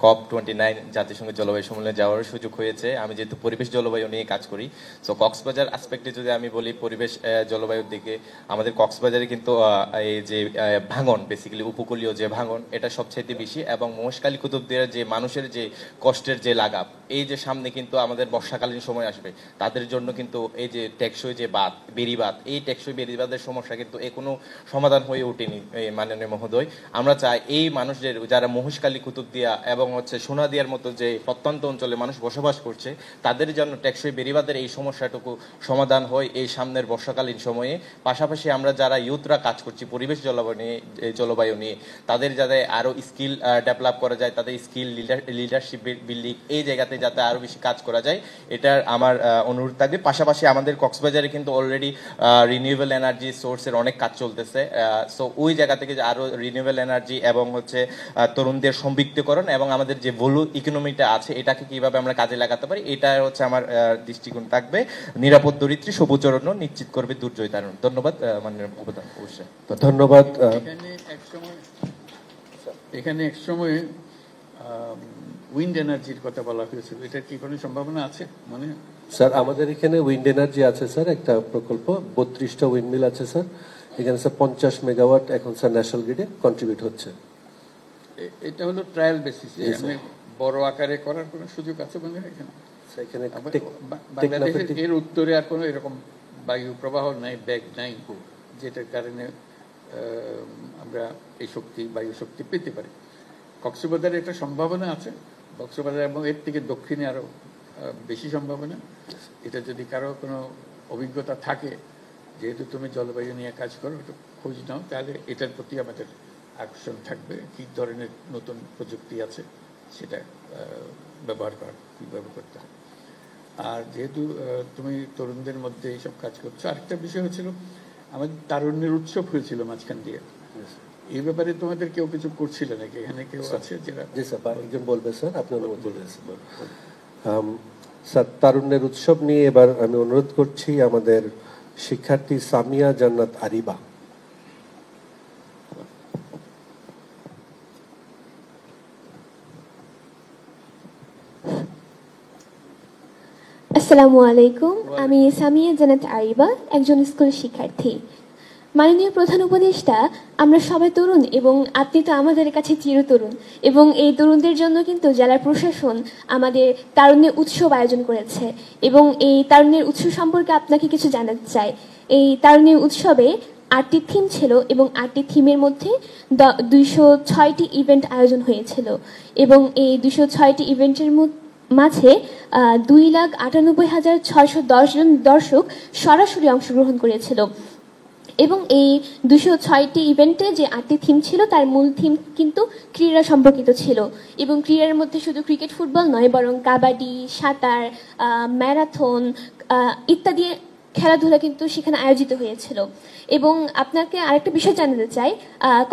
COP29 জাতিসংঘের জলবায়ু সম্মেলনে যাওয়ার সুযোগ হয়েছে। আমি যেহেতু পরিবেশ জলবায়ু নিয়ে কাজ করি, সো কক্সবাজার আসপেক্টে যদি আমি বলি পরিবেশ জলবায়ুর দিকে, আমাদের কক্সবাজারে কিন্তু এই যে ভাঙন, বেসিক্যালি উপকূলীয় যে ভাঙন, এটা সবচাইতে বেশি। এবং মহেশখালী কুতুবদিয়ার যে মানুষের যে কষ্টের যে লাগাব, এই যে সামনে কিন্তু আমাদের বর্ষাকালীন সময় আসবে, তাদের জন্য কিন্তু এই যে টেকসই যে বেড়িবাঁধ, এই টেকসই বেড়িবাঁধের সমস্যা কিন্তু এখনো সমাধান হয়ে ওঠেনি মাননীয় মহোদয়। আমরা চাই এই মানুষদের, যারা মহেশখালী কুতুবদিয়া এবং সোনাদিয়ার মতো যে প্রত্যন্ত অঞ্চলে মানুষ বসবাস করছে, তাদের জন্য টেকসই বেড়িবাঁধের এই সমস্যাটুকু সমাধান হয় এই সামনের বর্ষাকালীন সময়ে। পাশাপাশি আমরা যারা ইউথরা কাজ করছি পরিবেশ জলবায়ু নিয়ে, তাদের যাতে আরো স্কিল ডেভেলপ করা যায়, তাদের স্কিল লিডারশিপ বিল্ডিং, এই জায়গাতে যাতে আরো বেশি কাজ করা যায়, এটার আমার অনুরোধ থাকবে। পাশাপাশি আমাদের কক্সবাজারে কিন্তু অলরেডি রিনিউয়েবল এনার্জি সোর্সের অনেক কাজ চলতেছে। সো ওই জায়গা থেকে আরো রিনিউয়েবল এনার্জি এবং তরুণদের সম্পৃক্তকরণ এবং আমাদের যে ভ্যালু ইকোনমিটা আছে, এটাকে কিভাবে আমরা কাজে লাগাতে পারি, এটা আমার দৃষ্টিকোণ থাকবে। নিরাপদ দরিদ্রী সবুজ অরণ্য নিশ্চিত করবে দুর্যোগ তারণ। ধন্যবাদ মাননীয় প্রধান। অবশ্যই ধন্যবাদ। এখানে এক সময় উইন্ড এনার্জির কথা বলা হয়েছিল, এটার কি কোনো সম্ভাবনা আছে? মানে স্যার, আমাদের এখানে উইন্ড এনার্জি আছে স্যার, একটা প্রকল্প, 32টা উইন্ড মিল আছে স্যার। এখানে স্যার 50 মেগাওয়াট এখন স্যার ন্যাশনাল গ্রিডে কন্ট্রিবিউট হচ্ছে। এটা হলো ট্রায়াল বেসিসে, বড় আকারে করার কোনো সুযোগ আছে মনে হয় এখানে? বাংলাদেশের এর উত্তরে আর কোনো এরকম বায়ু প্রবাহ নাই, ব্যাগ নাই, যেটার কারণে আমরা এই বায়ু শক্তি পেতে পারি। কক্সবাজারে একটা সম্ভাবনা আছে। কক্সবাজার এবং এর থেকে দক্ষিণে আরো বেশি সম্ভাবনা। এটা যদি কারো কোনো অভিজ্ঞতা থাকে, যেহেতু তুমি জলবায়ু নিয়ে কাজ করো, একটু খোঁজ নাও, তাহলে এটার প্রতি আমাদের আকর্ষণ থাকবে। কী ধরনের নতুন প্রযুক্তি আছে সেটা ব্যবহার করা, কীভাবে করতে হয়। আর যেহেতু তুমি তরুণদের মধ্যে এইসব কাজ করছো, আরেকটা বিষয় হচ্ছিল আমাদের তারুণ্যের উৎসব হয়েছিল মাঝখান দিয়ে। এই ব্যাপারে তোমাদের কেউ কিছু করছিল নাকি? এখানে কেউ আছে যারা? জি স্যার, একজন বলবে স্যার, আপনি অনুমতি দিন। স্যার, তারুণ্যের উৎসব নিয়ে এবার আমি অনুরোধ করছি আমাদের শিক্ষার্থী সামিয়া জান্নাত আরিবা। আসসালামু আলাইকুম, আমি সামিয়া জান্নাত আরিবা, একজন স্কুল শিক্ষার্থী। মাননীয় প্রধান উপদেষ্টা, আমরা সবাই তরুণ এবং আপনি তো আমাদের কাছে চিরতরুণ, এবং এই তরুণদের জন্য কিন্তু জেলা প্রশাসন আমাদের তারুণ্যের উৎসব আয়োজন করেছে, এবং এই তারুণ্যের উৎসব সম্পর্কে আপনাকে কিছু জানাতে চাই। এই তারুণ্যের উৎসবে 8টি থিম ছিল এবং 8টি থিমের মধ্যে 206টি ইভেন্ট আয়োজন হয়েছিল, এবং এই 206টি ইভেন্টের মাঝে 2,98,610 জন দর্শক সরাসরি অংশগ্রহণ করেছিল। এবং এই 206টি ইভেন্টে যে 8টি থিম ছিল, তার মূল থিম কিন্তু ক্রীড়া সম্পর্কিত ছিল, এবং ক্রীড়ার মধ্যে শুধু ক্রিকেট ফুটবল নয়, বরং কাবাডি, সাঁতার, ম্যারাথন ইত্যাদি খেলাধুলা কিন্তু সেখানে আয়োজিত হয়েছিল। এবং আপনাকে আরেকটা বিষয় জানাতে চাই,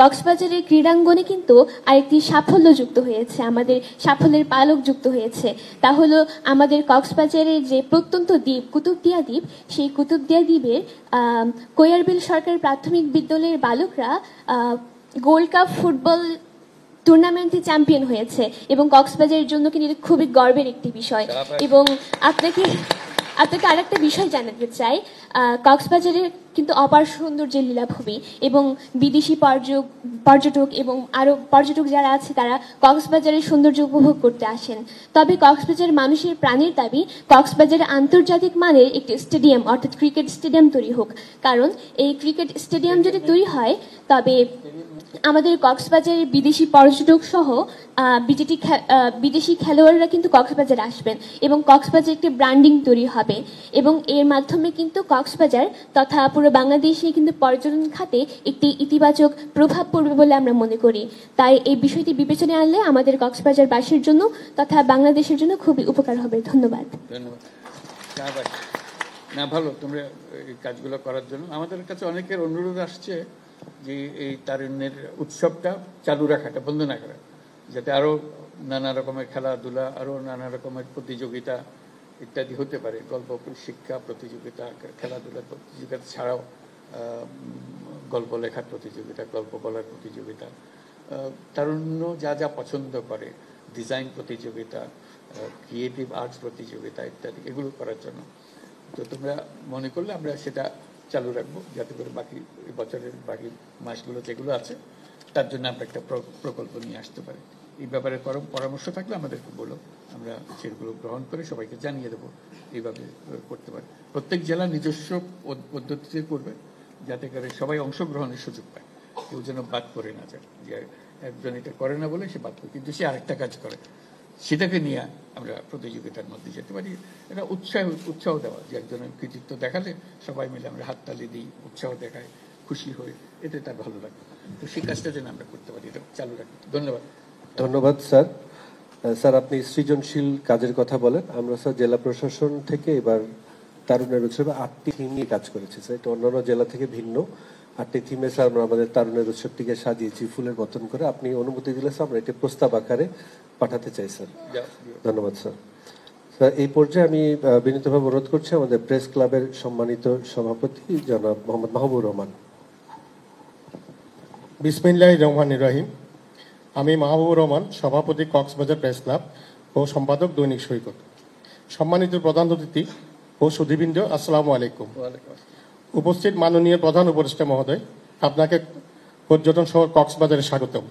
কক্সবাজারের ক্রীড়াঙ্গনে কিন্তু আরেকটি সাফল্য যুক্ত হয়েছে, আমাদের সাফল্যের পালক যুক্ত হয়েছে। তা হলো আমাদের কক্সবাজারের যে প্রত্যন্ত দ্বীপ কুতুবদিয়া দ্বীপ, সেই কুতুবদিয়া দ্বীপের কোয়ারবিল সরকারি প্রাথমিক বিদ্যালয়ের বালকরা গোল্ড কাপ ফুটবল টুর্নামেন্টে চ্যাম্পিয়ন হয়েছে, এবং কক্সবাজারের জন্য কিন্তু এটা খুবই গর্বের একটি বিষয়। এবং আপনাকে আরেকটা বিষয় জানাতে চাই, কক্সবাজারের কিন্তু অপার সৌন্দর্যের লীলাভূমি, এবং বিদেশি পর্যটক এবং আরও পর্যটক যারা আছে তারা কক্সবাজারের সৌন্দর্য উপভোগ করতে আসেন। তবে কক্সবাজারের মানুষের প্রাণের দাবি কক্সবাজারে আন্তর্জাতিক মানের একটি স্টেডিয়াম, অর্থাৎ ক্রিকেট স্টেডিয়াম তৈরি হোক, কারণ এই ক্রিকেট স্টেডিয়াম যদি তৈরি হয় তবে আমাদের কক্সবাজারের বিদেশি পর্যটক সহ বিদেশি খেলোয়াড়রা কিন্তু কক্সবাজারে আসবেন, এবং কক্সবাজার একটি ব্র্যান্ডিং তৈরি হবে, এবং এর মাধ্যমে কিন্তু কক্সবাজার তথা পুরো বাংলাদেশে কিন্তু পর্যটন খাতে একটি ইতিবাচক প্রভাব পড়বে বলে আমরা মনে করি। তাই এই বিষয়টি বিবেচনায় আনলে আমাদের কক্সবাজারবাসীর জন্য তথা বাংলাদেশের জন্য খুবই উপকার হবে। ধন্যবাদ। না, ভালো তোমরা এই কাজগুলো করার জন্য। আমাদের কাছে অনেকের অনুরোধ আসছে যে এই তারুণ্যের উৎসবটা চালু রাখাটা, বন্ধ না করা, যাতে আরও নানা রকমের খেলাধুলা, আরও নানা রকমের প্রতিযোগিতা ইত্যাদি হতে পারে। গল্প শিক্ষা প্রতিযোগিতা, খেলাধুলার প্রতিযোগিতা ছাড়াও গল্প লেখার প্রতিযোগিতা, গল্প বলার প্রতিযোগিতা, তারুণ্য যা যা পছন্দ করে, ডিজাইন প্রতিযোগিতা, ক্রিয়েটিভ আর্টস প্রতিযোগিতা ইত্যাদি, এগুলো করার জন্য। তো তোমরা মনে করলে আমরা সেটা চালু রাখবো, যাতে করে বাকি বছরের বাকি মাসগুলো যেগুলো আছে তার জন্য আমরা একটা প্রকল্প নিয়ে আসতে পারি। এই ব্যাপারে পরামর্শ থাকলে আমাদেরকে বলো, আমরা সেগুলো গ্রহণ করে সবাইকে জানিয়ে দেবো এইভাবে করতে পারি। প্রত্যেক জেলা নিজস্ব পদ্ধতিতে করবে, যাতে করে সবাই অংশগ্রহণের সুযোগ পায়, কেউ যেন বাদ করে না যায়, যে একজন এটা করে না বলে সে বাদ করে, কিন্তু সে আরেকটা কাজ করে, সেটাকে নিয়ে আমরা প্রতিযোগিতার মধ্যে যেতে পারি। এটা উৎসাহ দেওয়া, যে একজনের কৃতিত্ব দেখালে সবাই মিলে আমরা হাততালি দিই, উৎসাহ দেখাই, খুশি হই, এতে তার ভালো লাগে। তো সেই কাজটা যেন আমরা করতে পারি, এটা চালু রাখি। ধন্যবাদ। ধন্যবাদ স্যার। স্যার, আপনি সৃজনশীল কাজের কথা বলেন। আমরা স্যার জেলা প্রশাসন থেকে এবার তারুণ্যের উৎসবে 8টি থিম নিয়ে কাজ করেছি স্যার, এটা অন্যান্য জেলা থেকে ভিন্ন। 8টি থিমে স্যার আমরা আমাদের তারুণ্যের উৎসবটিকে সাজিয়েছি ফুলের মতন করে। আপনি অনুমতি দিলে স্যার আমরা এটি প্রস্তাব আকারে পাঠাতে চাই স্যার। ধন্যবাদ স্যার। স্যার, এই পর্যায়ে আমি বিনীতভাবে অনুরোধ করছি আমাদের প্রেস ক্লাবের সম্মানিত সভাপতি জনাব মোহাম্মদ মাহবুবুর রহমান। বিসমিল্লাহির রহমানির রহিম। আমি মাহবুবুর রহমান, সভাপতি কক্সবাজার প্রেস ক্লাব ও সম্পাদক দৈনিক সৈকত। সম্মানিত প্রধান অতিথি ও সুধীবৃন্দ, আসসালামু আলাইকুম। উপস্থিত মাননীয় প্রধান উপদেষ্টা মহোদয়, আপনাকে পর্যটন শহর কক্সবাজারে স্বাগতম।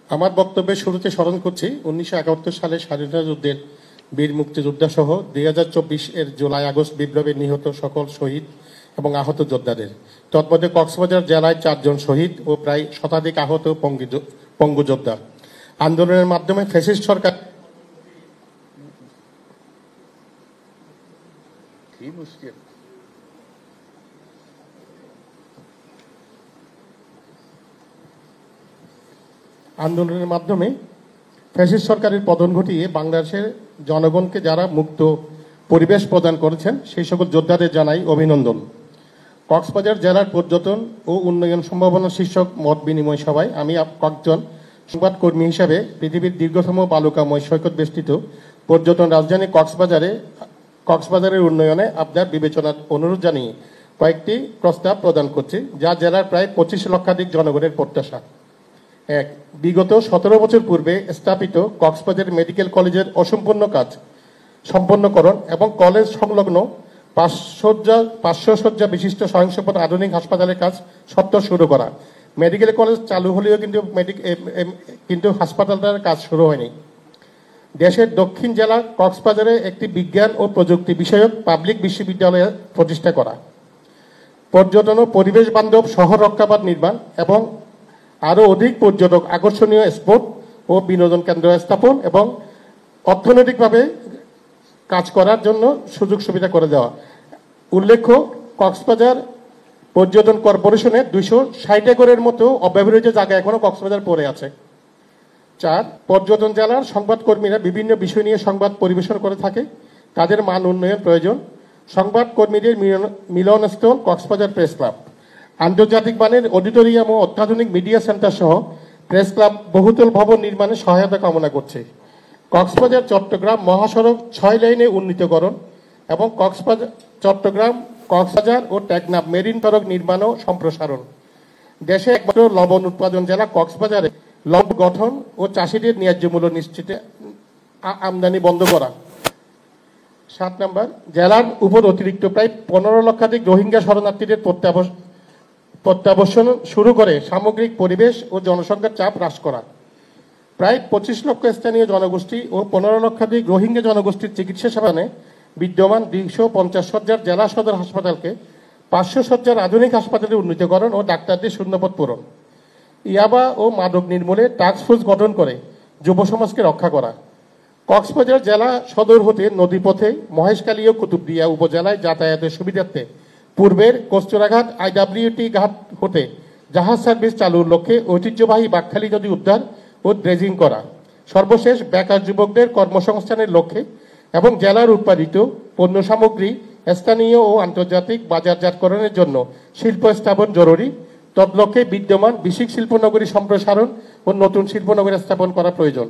আমার বক্তব্যের শুরুতে স্মরণ করছি 1971 সালে স্বাধীনতা যুদ্ধের বীর মুক্তিযোদ্ধা সহ 2024 জুলাই আগস্ট বিপ্লবে নিহত সকল শহীদ এবং আহত যোদ্ধাদের। তৎমধ্যে কক্সবাজার জেলায় 4 জন শহীদ ও প্রায় শতাধিক আহত পঙ্গু যোদ্ধা। আন্দোলনের মাধ্যমে ফ্যাসিস্ট সরকার কি মুশকিল। আন্দোলনের মাধ্যমে ফ্যাসিস্ট সরকারের পতন ঘটিয়ে বাংলাদেশের জনগণকে যারা মুক্ত পরিবেশ প্রদান করেছেন সেই সকল যোদ্ধাদের জানাই অভিনন্দন। কক্সবাজার জেলার পর্যটন ও উন্নয়ন সম্ভাবনা শীর্ষক মত বিনিময় সভায় আমি কয়েকজন সংবাদকর্মী হিসাবে পৃথিবীর দীর্ঘতম বালুকাময় সৈকত বেষ্টিত পর্যটন রাজধানী কক্সবাজারের উন্নয়নে আপনার বিবেচনার অনুরোধ জানিয়ে কয়েকটি প্রস্তাব প্রদান করছি, যা জেলার প্রায় 25 লক্ষাধিক জনগণের প্রত্যাশা। 1. বিগত 17 বছর পূর্বে স্থাপিত কক্সবাজার মেডিকেল কলেজের অসম্পূর্ণ কাজ সম্পন্নকরণ এবং কলেজ সংলগ্ন 500 শয্যা বিশিষ্ট স্বয়ংসম্পন্ন আধুনিক হাসপাতালের কাজ সত্ত্বর শুরু করা। মেডিকেল কলেজ চালু হলেও কিন্তু হাসপাতালটার কাজ শুরু হয়নি। দেশের দক্ষিণ জেলা কক্সবাজারে একটি বিজ্ঞান ও প্রযুক্তি বিষয়ক পাবলিক বিশ্ববিদ্যালয় প্রতিষ্ঠা করা। পর্যটন ও পরিবেশ বান্ধব শহর রক্ষাবাদ নির্মাণ এবং আরও অধিক পর্যটক আকর্ষণীয় স্পট ও বিনোদন কেন্দ্র স্থাপন এবং অর্থনৈতিকভাবে কাজ করার জন্য সুযোগ সুবিধা করে দেওয়া। উল্লেখ্য, কক্সবাজার পর্যটন কর্পোরেশনে 260 একরের মতো অব্যবহৃত জায়গা এখনো কক্সবাজার পড়ে আছে। 4. পর্যটন জেলার সংবাদকর্মীরা বিভিন্ন বিষয় নিয়ে সংবাদ পরিবেশন করে থাকে, তাদের মান উন্নয়ন প্রয়োজন। সংবাদকর্মীদের মিলনস্থল কক্সবাজার প্রেস ক্লাব, আন্তর্জাতিক মানের অডিটোরিয়াম ও অত্যাধুনিক মিডিয়া সেন্টার সহ প্রেস ক্লাব বহুতল ভবন নির্মাণে সহায়তা কামনা করছে। কক্সবাজার চট্টগ্রাম মহাসড়ক 6 লাইনে উন্নীতকরণ এবং কক্সবাজার ও টেকনাফ মেরিন সড়ক নির্মাণ ও সম্প্রসারণ। দেশে একমাত্র লবণ উৎপাদন জেলা কক্সবাজারে লবণ গঠন ও চাষিদের ন্যায্য মূল্য নিশ্চিতে আমদানি বন্ধ করা। 7 নম্বর, জেলার উপর অতিরিক্ত প্রায় 15 লক্ষাধিক রোহিঙ্গা শরণার্থীদের প্রত্যাবর্ষণ শুরু করে সামগ্রিক পরিবেশ ও জনসংখ্যার চাপ হ্রাস করা। প্রায় 25 লক্ষ স্থানীয় জনগোষ্ঠী ও 15 লক্ষাধিক রোহিঙ্গা জনগোষ্ঠীর চিকিৎসা সেবানে বিদ্যমান 250 শয্যার জেলা সদর হাসপাতালকে 500 শয্যার আধুনিক হাসপাতালে উন্নীতকরণ ও ডাক্তারদের শূন্যপদ পূরণ। ইয়াবা ও মাদক নির্মূলে টাস্ক ফোর্স গঠন করে যুব সমাজকে রক্ষা করা। কক্সবাজার জেলা সদর হতে নদীপথে মহেশখালী ও কুতুবদিয়া উপজেলায় যাতায়াতের সুবিধার্থে পূর্বের কস্তুরাঘাট IWT ঘাট হতে জাহাজ সার্ভিস চালুর লক্ষ্যে ঐতিহ্যবাহী বাকখালী নদী উদ্ধার ও ড্রেজিং করা। সর্বশেষ, বেকার যুবকদের কর্মসংস্থানের লক্ষ্যে এবং জেলার উৎপাদিত পণ্য সামগ্রী স্থানীয় ও আন্তর্জাতিক বাজারজাতকরণের জন্য শিল্প স্থাপন জরুরি। তৎলক্ষ্যে বিদ্যমান বিশিক শিল্পনগরী সম্প্রসারণ ও নতুন শিল্পনগরী স্থাপন করা প্রয়োজন।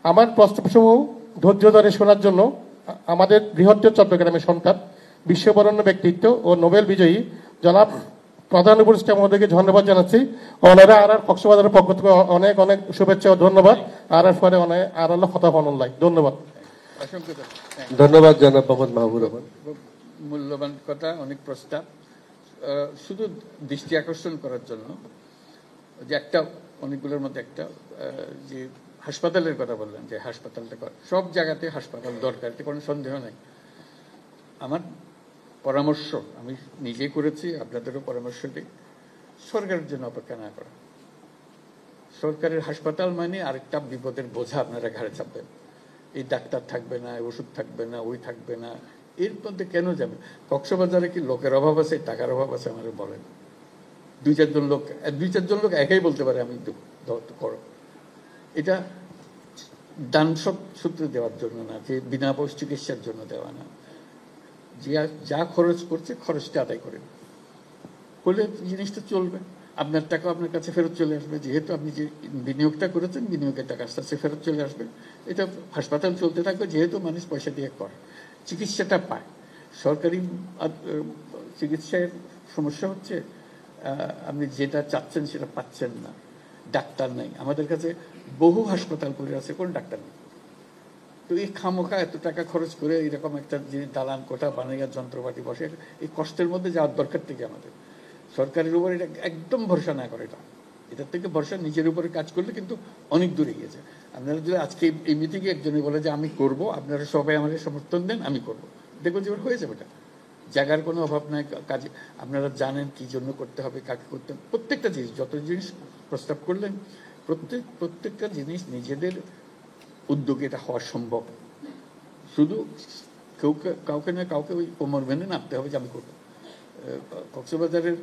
আমার প্রস্তাবসমূহ ধৈর্য ধরে শোনার জন্য আমাদের বৃহত্তর চট্টগ্রামের সন্তান, বিশ্ববরণ্য ব্যক্তিত্ব ও নোবেল বিজয়ী জনাব প্রধান উপদেষ্টা মহোদয়কে ধন্যবাদ জানাচ্ছি। ওনারা আর কক্সবাজারের পক্ষ থেকে অনেক অনেক শুভেচ্ছা ও ধন্যবাদ। আর পরে অনেক আর হতাহনলাই ধন্যবাদ। ধন্যবাদ জনাব মোহাম্মদ মাহবুবুর রহমান। মূল্যবান কথা, অনেক প্রস্তাব। শুধু দৃষ্টি আকর্ষণ করার জন্য যে একটা অনেকগুলোর মধ্যে একটা যে হাসপাতালের কথা বললেন, যে হাসপাতালটা সব জায়গাতে হাসপাতাল দরকার, এতে কোনো সন্দেহ নাই। আমার পরামর্শ, আমি নিজেই করেছি, আপনাদেরও পরামর্শ দিই, সরকারের জন্য অপেক্ষা না করা। সরকারের হাসপাতাল মানে আরেকটা বিপদের বোঝা আপনারা ঘাড়ে চাপবেন। এই ডাক্তার থাকবে না, ওষুধ থাকবে না, ওই থাকবে না, এর মধ্যে কেন যাবে? কক্সবাজারে কি লোকের অভাব আছে, টাকার অভাব আছে? আমার বলেন। 2-4 জন লোক একাই বলতে পারে আমি করো। এটা দান সূত্রে দেওয়ার জন্য না, যে বিনা পয়সা চিকিৎসার জন্য দেওয়া না। যা খরচ করছে খরচটা আদায় করে হলে জিনিসটা চলবে। আপনার টাকা আপনার কাছে ফেরত চলে আসবে, যেহেতু আপনি যে বিনিয়োগটা করেছেন বিনিয়োগের টাকা আস্তে আস্তে ফেরত চলে আসবে। এটা হাসপাতাল চলতে থাকবে, যেহেতু মানুষ পয়সা দিয়ে করে, চিকিৎসাটা পায়। সরকারি চিকিৎসার সমস্যা হচ্ছে আপনি যেটা চাচ্ছেন সেটা পাচ্ছেন না, ডাক্তার নেই। আমাদের কাছে বহু হাসপাতাল করে আছে, কোন ডাক্তার নেই। তো এই খামোখা এত টাকা খরচ করে এরকম একটা যে দালান কোঠা বানাইয়ার যন্ত্রপাতি বসে, এই কষ্টের মধ্যে যাওয়ার দরকার থেকে আমাদের সরকারের উপর এটা একদম ভরসা না করে। এটার থেকে ভরসা নিজের উপরে কাজ করলে কিন্তু অনেক দূরে গিয়েছে। আপনারা যদি আজকে এই মিটিংয়ে একজনে বলে যে আমি করব, আপনারা সবাই আমাদের সমর্থন দেন, আমি করব, দেখুন যে হয়ে যাবে। এটা জায়গার কোনো অভাব নাই, কাজে আপনারা জানেন কি জন্য করতে হবে, কাকে করতে হবে। প্রত্যেকটা জিনিস, যত জিনিস প্রস্তাব করলেন, প্রত্যেকটা জিনিস নিজেদের উদ্যোগে এটা হওয়া সম্ভব। শুধু কাউকে না কাউকে ওই কোমর বেঁধে নামতে হবে যে আমি করবো। কক্সবাজারের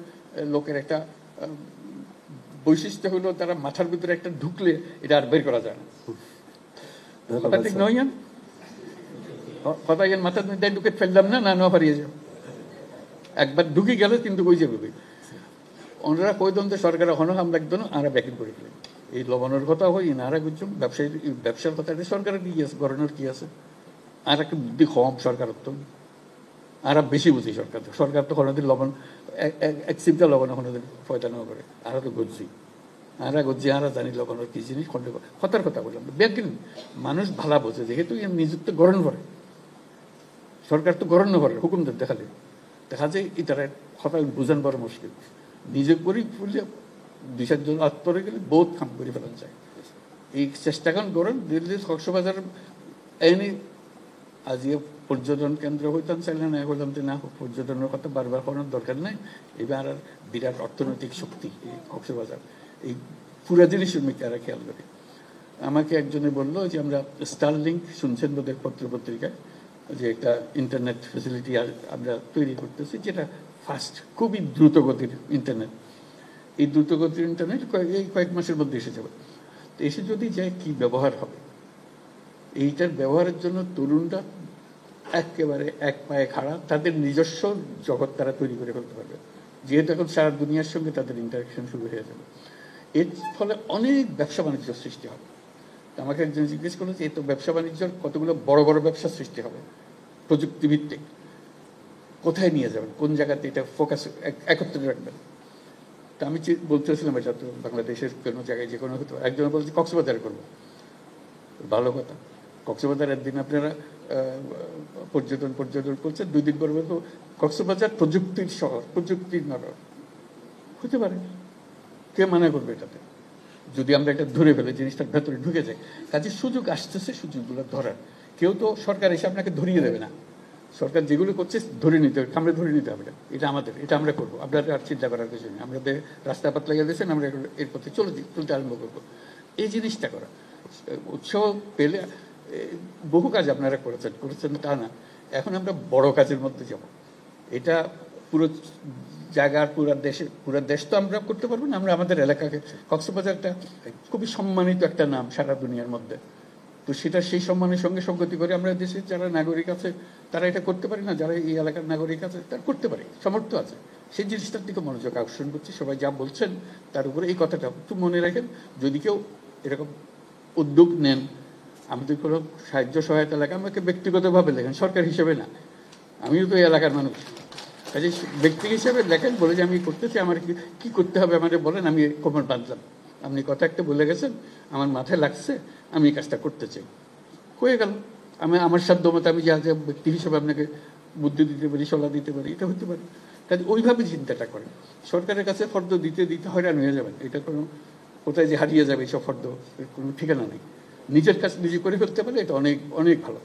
লোকের একটা বৈশিষ্ট্য হলো তারা মাথার ভিতরে একটা ঢুকলে এটা আর বের করা যায় না। কথা ঠিক নয়? কথা মাথার মধ্যে ঢুকে ফেললাম না না হারিয়ে যাও, একবার ঢুকে গেলে কিন্তু ওই যাবে। ওনারা কই দন্ত সরকার হন হামলা একদম আরা ব্যাকিং করে ফেলেন। এই লবণের কথা হই না আরা বুঝছেন ব্যবসায়ী ব্যবসার কথা সরকারের কি আছে, গভর্নর কি আছে, আর একটা বুদ্ধি কম সরকার তো আরা বেশি বুঝি। সরকার তো কোনোদিন লবণ এক চিন্তা লবণ কোনোদিন ফয়তা নেওয়া করে, আরা তো গজ্জি আরা জানি লবণের কি জিনিস খন্ড কথার কথা বললাম। ব্যাকিং মানুষ ভালা বোঝে যেহেতু নিযুক্ত গ্রহণ করে, সরকার তো গ্রহণ করে হুকুম দেখালে দেখা যায় এটার কথা বুঝান বড় মুশকিল। নিজে করি ফুলে 2-4 জন আত্মরে গেলে বহুত কাম করে ফেলান যায়। এই চেষ্টা করেন দিল্লির কক্সবাজার এনে আজকে পর্যটন কেন্দ্র হইতাম চাইলে না হইলাম যে না পর্যটনের কথা বারবার করার দরকার নেই। এবার আর বিরাট অর্থনৈতিক শক্তি এই কক্সবাজার, এই পুরো জিনিস তারা খেয়াল করে। আমাকে একজনে বললো যে আমরা স্টারলিংক শুনছেন বোধহয় পত্রিকায় যে একটা ইন্টারনেট ফেসিলিটি আমরা তৈরি করতেছি, যেটা ফাস্ট খুবই দ্রুত গতির ইন্টারনেট। এই দ্রুত গতির ইন্টারনেট এই কয়েক মাসের মধ্যে এসে যাবে। তো এসে যদি যায় কি ব্যবহার হবে, এইটার ব্যবহারের জন্য তরুণরা একেবারে এক পায়ে খাড়া, তাদের নিজস্ব জগৎ তারা তৈরি করে ফেলতে পারবে, যেহেতু এখন সারা দুনিয়ার সঙ্গে তাদের ইন্টারাকশন শুরু হয়ে যাবে। এর ফলে অনেক ব্যবসা বাণিজ্য সৃষ্টি হবে। আমাকে একজন জিজ্ঞেস করলো যে এই তো ব্যবসা বাণিজ্যর কতগুলো বড় বড় ব্যবসা সৃষ্টি হবে প্রযুক্তিভিত্তিক, কোথায় নিয়ে যাবেন, কোন জায়গাতে এটা ফোকাস একত্রে রাখবেন। তা আমি বলতেছিলাম এটা তো বাংলাদেশের কোনো জায়গায় যে কোনো হতে পারে। একজন বলছে কক্সবাজারে করবো, ভালো কথা। কক্সবাজার একদিন আপনারা পর্যটন করছেন, 2 দিন পর বলবো কক্সবাজার প্রযুক্তির শহর, প্রযুক্তির নগর হতে পারে। কে মানা করবে এটাতে, যদি আমরা এটা ধরে ফেলে জিনিসটার ভেতরে ঢুকে যায়। কাজে সুযোগ আসতেছে, সুযোগগুলো ধরার। কেউ তো সরকার এসে আপনাকে ধরিয়ে দেবে না। সরকার যেগুলো করছে ধরে নিতে হবে, আমরা ধরে নিতে হবে, এটা আমাদের, এটা আমরা করবো। আপনাদের আর চিন্তা করার কিছু নেই, আমাদের রাস্তা পাত লাগিয়ে দিয়েছেন, আমরা এর পথে চলতে আরম্ভ করবো। এই জিনিসটা করা, উৎসাহ পেলে বহু কাজ আপনারা করেছেন তা না। এখন আমরা বড় কাজের মধ্যে যাব। এটা পুরো জায়গার পুরো দেশ তো আমরা করতে পারবো না, আমরা আমাদের এলাকাকে। কক্সবাজারটা খুবই সম্মানিত একটা নাম সারা দুনিয়ার মধ্যে, তো সেটা সেই সম্মানের সঙ্গে সঙ্গতি করে আমরা দেশের যারা নাগরিক আছে তারা এটা করতে পারি না, যারা এই এলাকার নাগরিক আছে তারা করতে পারে, সামর্থ্য আছে। সেই জিনিসটার দিকে মনোযোগ আকর্ষণ করছি। সবাই যা বলছেন তার উপরে এই কথাটা একটু মনে রাখেন। যদি কেউ এরকম উদ্যোগ নেন, আমাদের কোনো সাহায্য সহায়তা লাগে আমাকে ব্যক্তিগতভাবে লেখেন, সরকার হিসেবে না। আমিও তো এই এলাকার মানুষ, কাজে ব্যক্তি হিসেবে লেখেন, বলে যে আমি করতেছি, আমার কি করতে হবে আমাদের বলেন, আমি কোমর বাঁধলাম। আপনি কথা একটা বলে গেছেন, আমার মাথায় লাগছে, আমি এই কাজটা করতে চাই, হয়ে গেল। আমি আমার সাধ্য মতো আমি যা যা ব্যক্তি হিসেবে আপনাকে বুদ্ধি দিতে পারি, সলাহ দিতে পারি, এটা হতে পারে। কাজে ওইভাবে চিন্তাটা করেন। সরকারের কাছে ফর্দ দিতে হয়রান হয়ে যাবেন, এটা কোনো কোথায় যে হারিয়ে যাবে এইসব ফর্দ কোনো ঠিকানা নেই। নিজের কাজ নিজে করে ফেলতে পারলে এটা অনেক অনেক ভালো।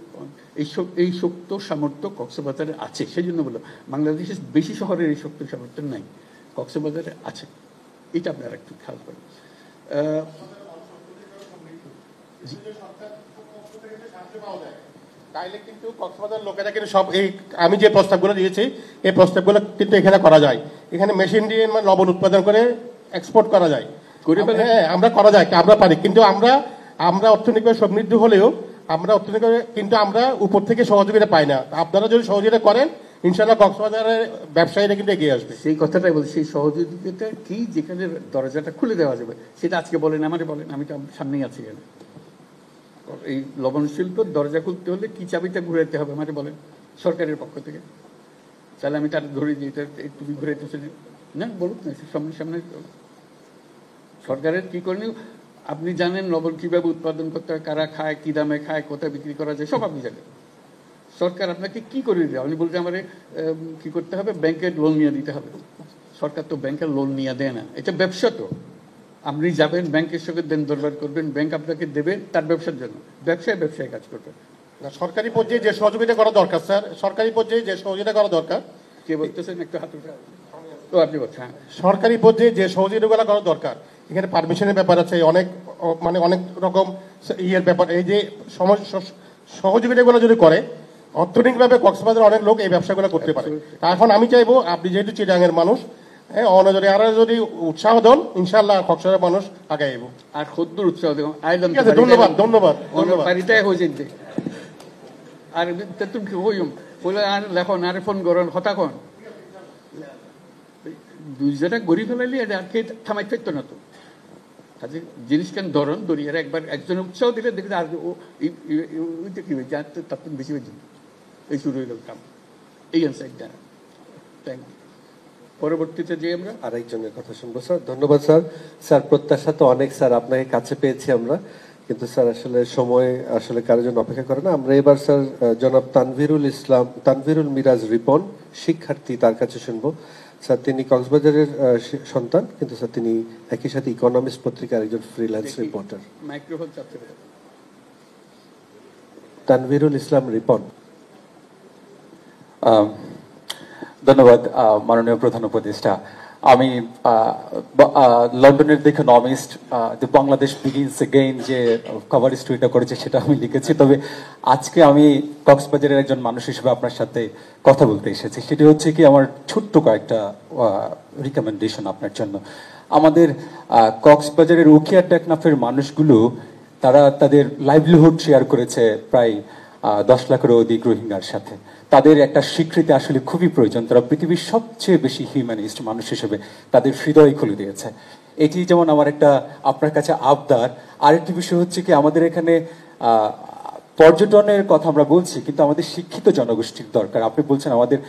এই শক্ত সামর্থ্য কক্সবাজারে আছে, সেই জন্য বললাম বাংলাদেশের বেশি শহরের এই শক্ত সামর্থ্য নাই, কক্সবাজারে আছে, এটা আপনারা একটু খেয়াল করেন। তাইলে কিন্তু কক্সবাজার লোকেরা কিন্তু সব এই আমি যে প্রস্তাবগুলো দিয়েছি এই প্রস্তাবগুলো কিন্তু এখানে করা যায়। এখানে মেশিন দিয়ে লবণ উৎপাদন করে এক্সপোর্ট করা যায়, হ্যাঁ আমরা করা যায়, আমরা পারি। কিন্তু আমরা অর্থনৈতিকভাবে সমৃদ্ধ হলেও আমরা অর্থনৈতিকভাবে কিন্তু আমরা উপর থেকে সহযোগিতা পাই না। আপনারা যদি সহযোগিতা করেন ইনশাআল্লাহ কক্সবাজারের ব্যবসায়ীরা কিন্তু এগিয়ে আসবে। সেই কথাটাই বলছি, সেই সহযোগিতা কি, যেখানে দরজাটা খুলে দেওয়া যাবে সেটা আজকে বলেন, আমারে বলেন, আমি তো সামনেই আছি। এই লবণ শিল্পের দরজা খুলতে হলে কি চাবিটা ঘুরাইতে হবে আমারে বলেন সরকারের পক্ষ থেকে, তাহলে আমি তার ধরে দিই, তুমি ঘুরাইতেছি না বলুক না, সামনে সরকারের কি করণীয় আপনি জানেন। লবণ কিভাবে উৎপাদন করতে হয়, কারা খায়, কি দামে খায়, কোথায় বিক্রি করা যায়, সব আপনি জানেন। সরকার আপনাকে কি করে দিবে, আপনি বলতে আমার কি করতে হবে, ব্যাংকের লোন নিয়ে দিতে হবে। সরকার তো ব্যাংকের লোন নিয়ে দেয় না, এটা ব্যবসা। তো আপনি যাবেন ব্যাংকের সঙ্গে দেন দরবার করবেন, ব্যাংক আপনাকে দেবে তার ব্যবসার জন্য, ব্যবসায় কাজ করবেন। সরকারি পর্যায়ে যে সহযোগিতা করা দরকার স্যার, সরকারি পর্যায়ে যে সহযোগিতা করা দরকার। কে বলতেছেন একটু হাত উঠা, তো আপনি বলছেন। হ্যাঁ, সরকারি পর্যায়ে যে সহযোগিতা করা দরকার, এখানে পারমিশনের ব্যাপার আছে, অনেক রকম ইয়ের ব্যাপার। এই যে সহযোগিতাগুলো যদি করে অর্থনৈতিকভাবে কক্সবাজারে অনেক লোক এই ব্যবসাগুলো করতে পারে। তা এখন আমি চাইবো আপনি যেহেতু চিটাঙের মানুষ, অনজরে আরো যদি উৎসাহ দেন, ইনশাল্লাহ কক্সবাজারের মানুষ আগাইব। আর ক্ষুদ্র উৎসাহ দেব আইলাম। ধন্যবাদ ধন্যবাদ ধন্যবাদ। আর তুমি কি হইম বলে আর লেখন আর ফোন করন কথা কন দুইজনে গড়ি ফেলাইলি এটা আর কে থামাই ফেরত না তো। কাজে জিনিস কেন ধরন দরিয়ার একবার একজনে উৎসাহ দিলে দেখবে আর ওইটা কি হয়েছে আর তার বেশি হয়েছে। এই শুরু হয়ে গেল কাম। এই আনসার জানা। Thank you. পরবর্তীতে যে আমরা আরেকজনের কথা শুনবো স্যার। ধন্যবাদ স্যার। স্যার প্রত্যাশা তো অনেক স্যার, আপনাকে কাছে পেয়েছি আমরা, কিন্তু স্যার আসলে সময় আসলে কারোর জন্য অপেক্ষা করে না। আমরা এবার স্যার জনাব তানভীরুল মিরাজ রিপন, শিক্ষার্থী, তার কাছে শুনবো। স্যার তিনি কক্সবাজারের সন্তান, কিন্তু স্যার তিনি একই সাথে ইকোনমিস্ট পত্রিকার একজন ফ্রিল্যান্স রিপোর্টার। মাইক্রোফোন চাপতে পারে। তানভীরুল ইসলাম রিপন। ধন্যবাদ মাননীয় প্রধান উপদেষ্টা। আমি লন্ডনের the economist the Bangladesh begins again যে কভার স্টোরিটা করেছে সেটা আমি লিখেছি। তবে আজকে আমি কক্সবাজারের একজন মানুষ হিসেবে আপনার সাথে কথা বলতে এসেছি। সেটি হচ্ছে কি আমার ছোট্ট কয়েকটা রিকমেন্ডেশন আপনার জন্য। আমাদের কক্সবাজারের উখিয়া টেকনাফের মানুষগুলো তারা তাদের লাইভলিহুড শেয়ার করেছে প্রায় 10 লাখেরও অধিক রোহিঙ্গার সাথে। তাদের একটা স্বীকৃতি আসলে খুবই প্রয়োজন। তারা পৃথিবীর সবচেয়ে বেশি হিউম্যানিস্ট মানুষ হিসেবে তাদের হৃদয় খুলে দিয়েছে। এটি যেমন আমার একটা আপনার কাছে আবদার। আরেকটি বিষয় হচ্ছে কি আমাদের এখানে পর্যটনের কথা আমরা বলছি, কিন্তু আমাদের শিক্ষিত জনগোষ্ঠীর দরকার। আপনি বলছেন আমাদের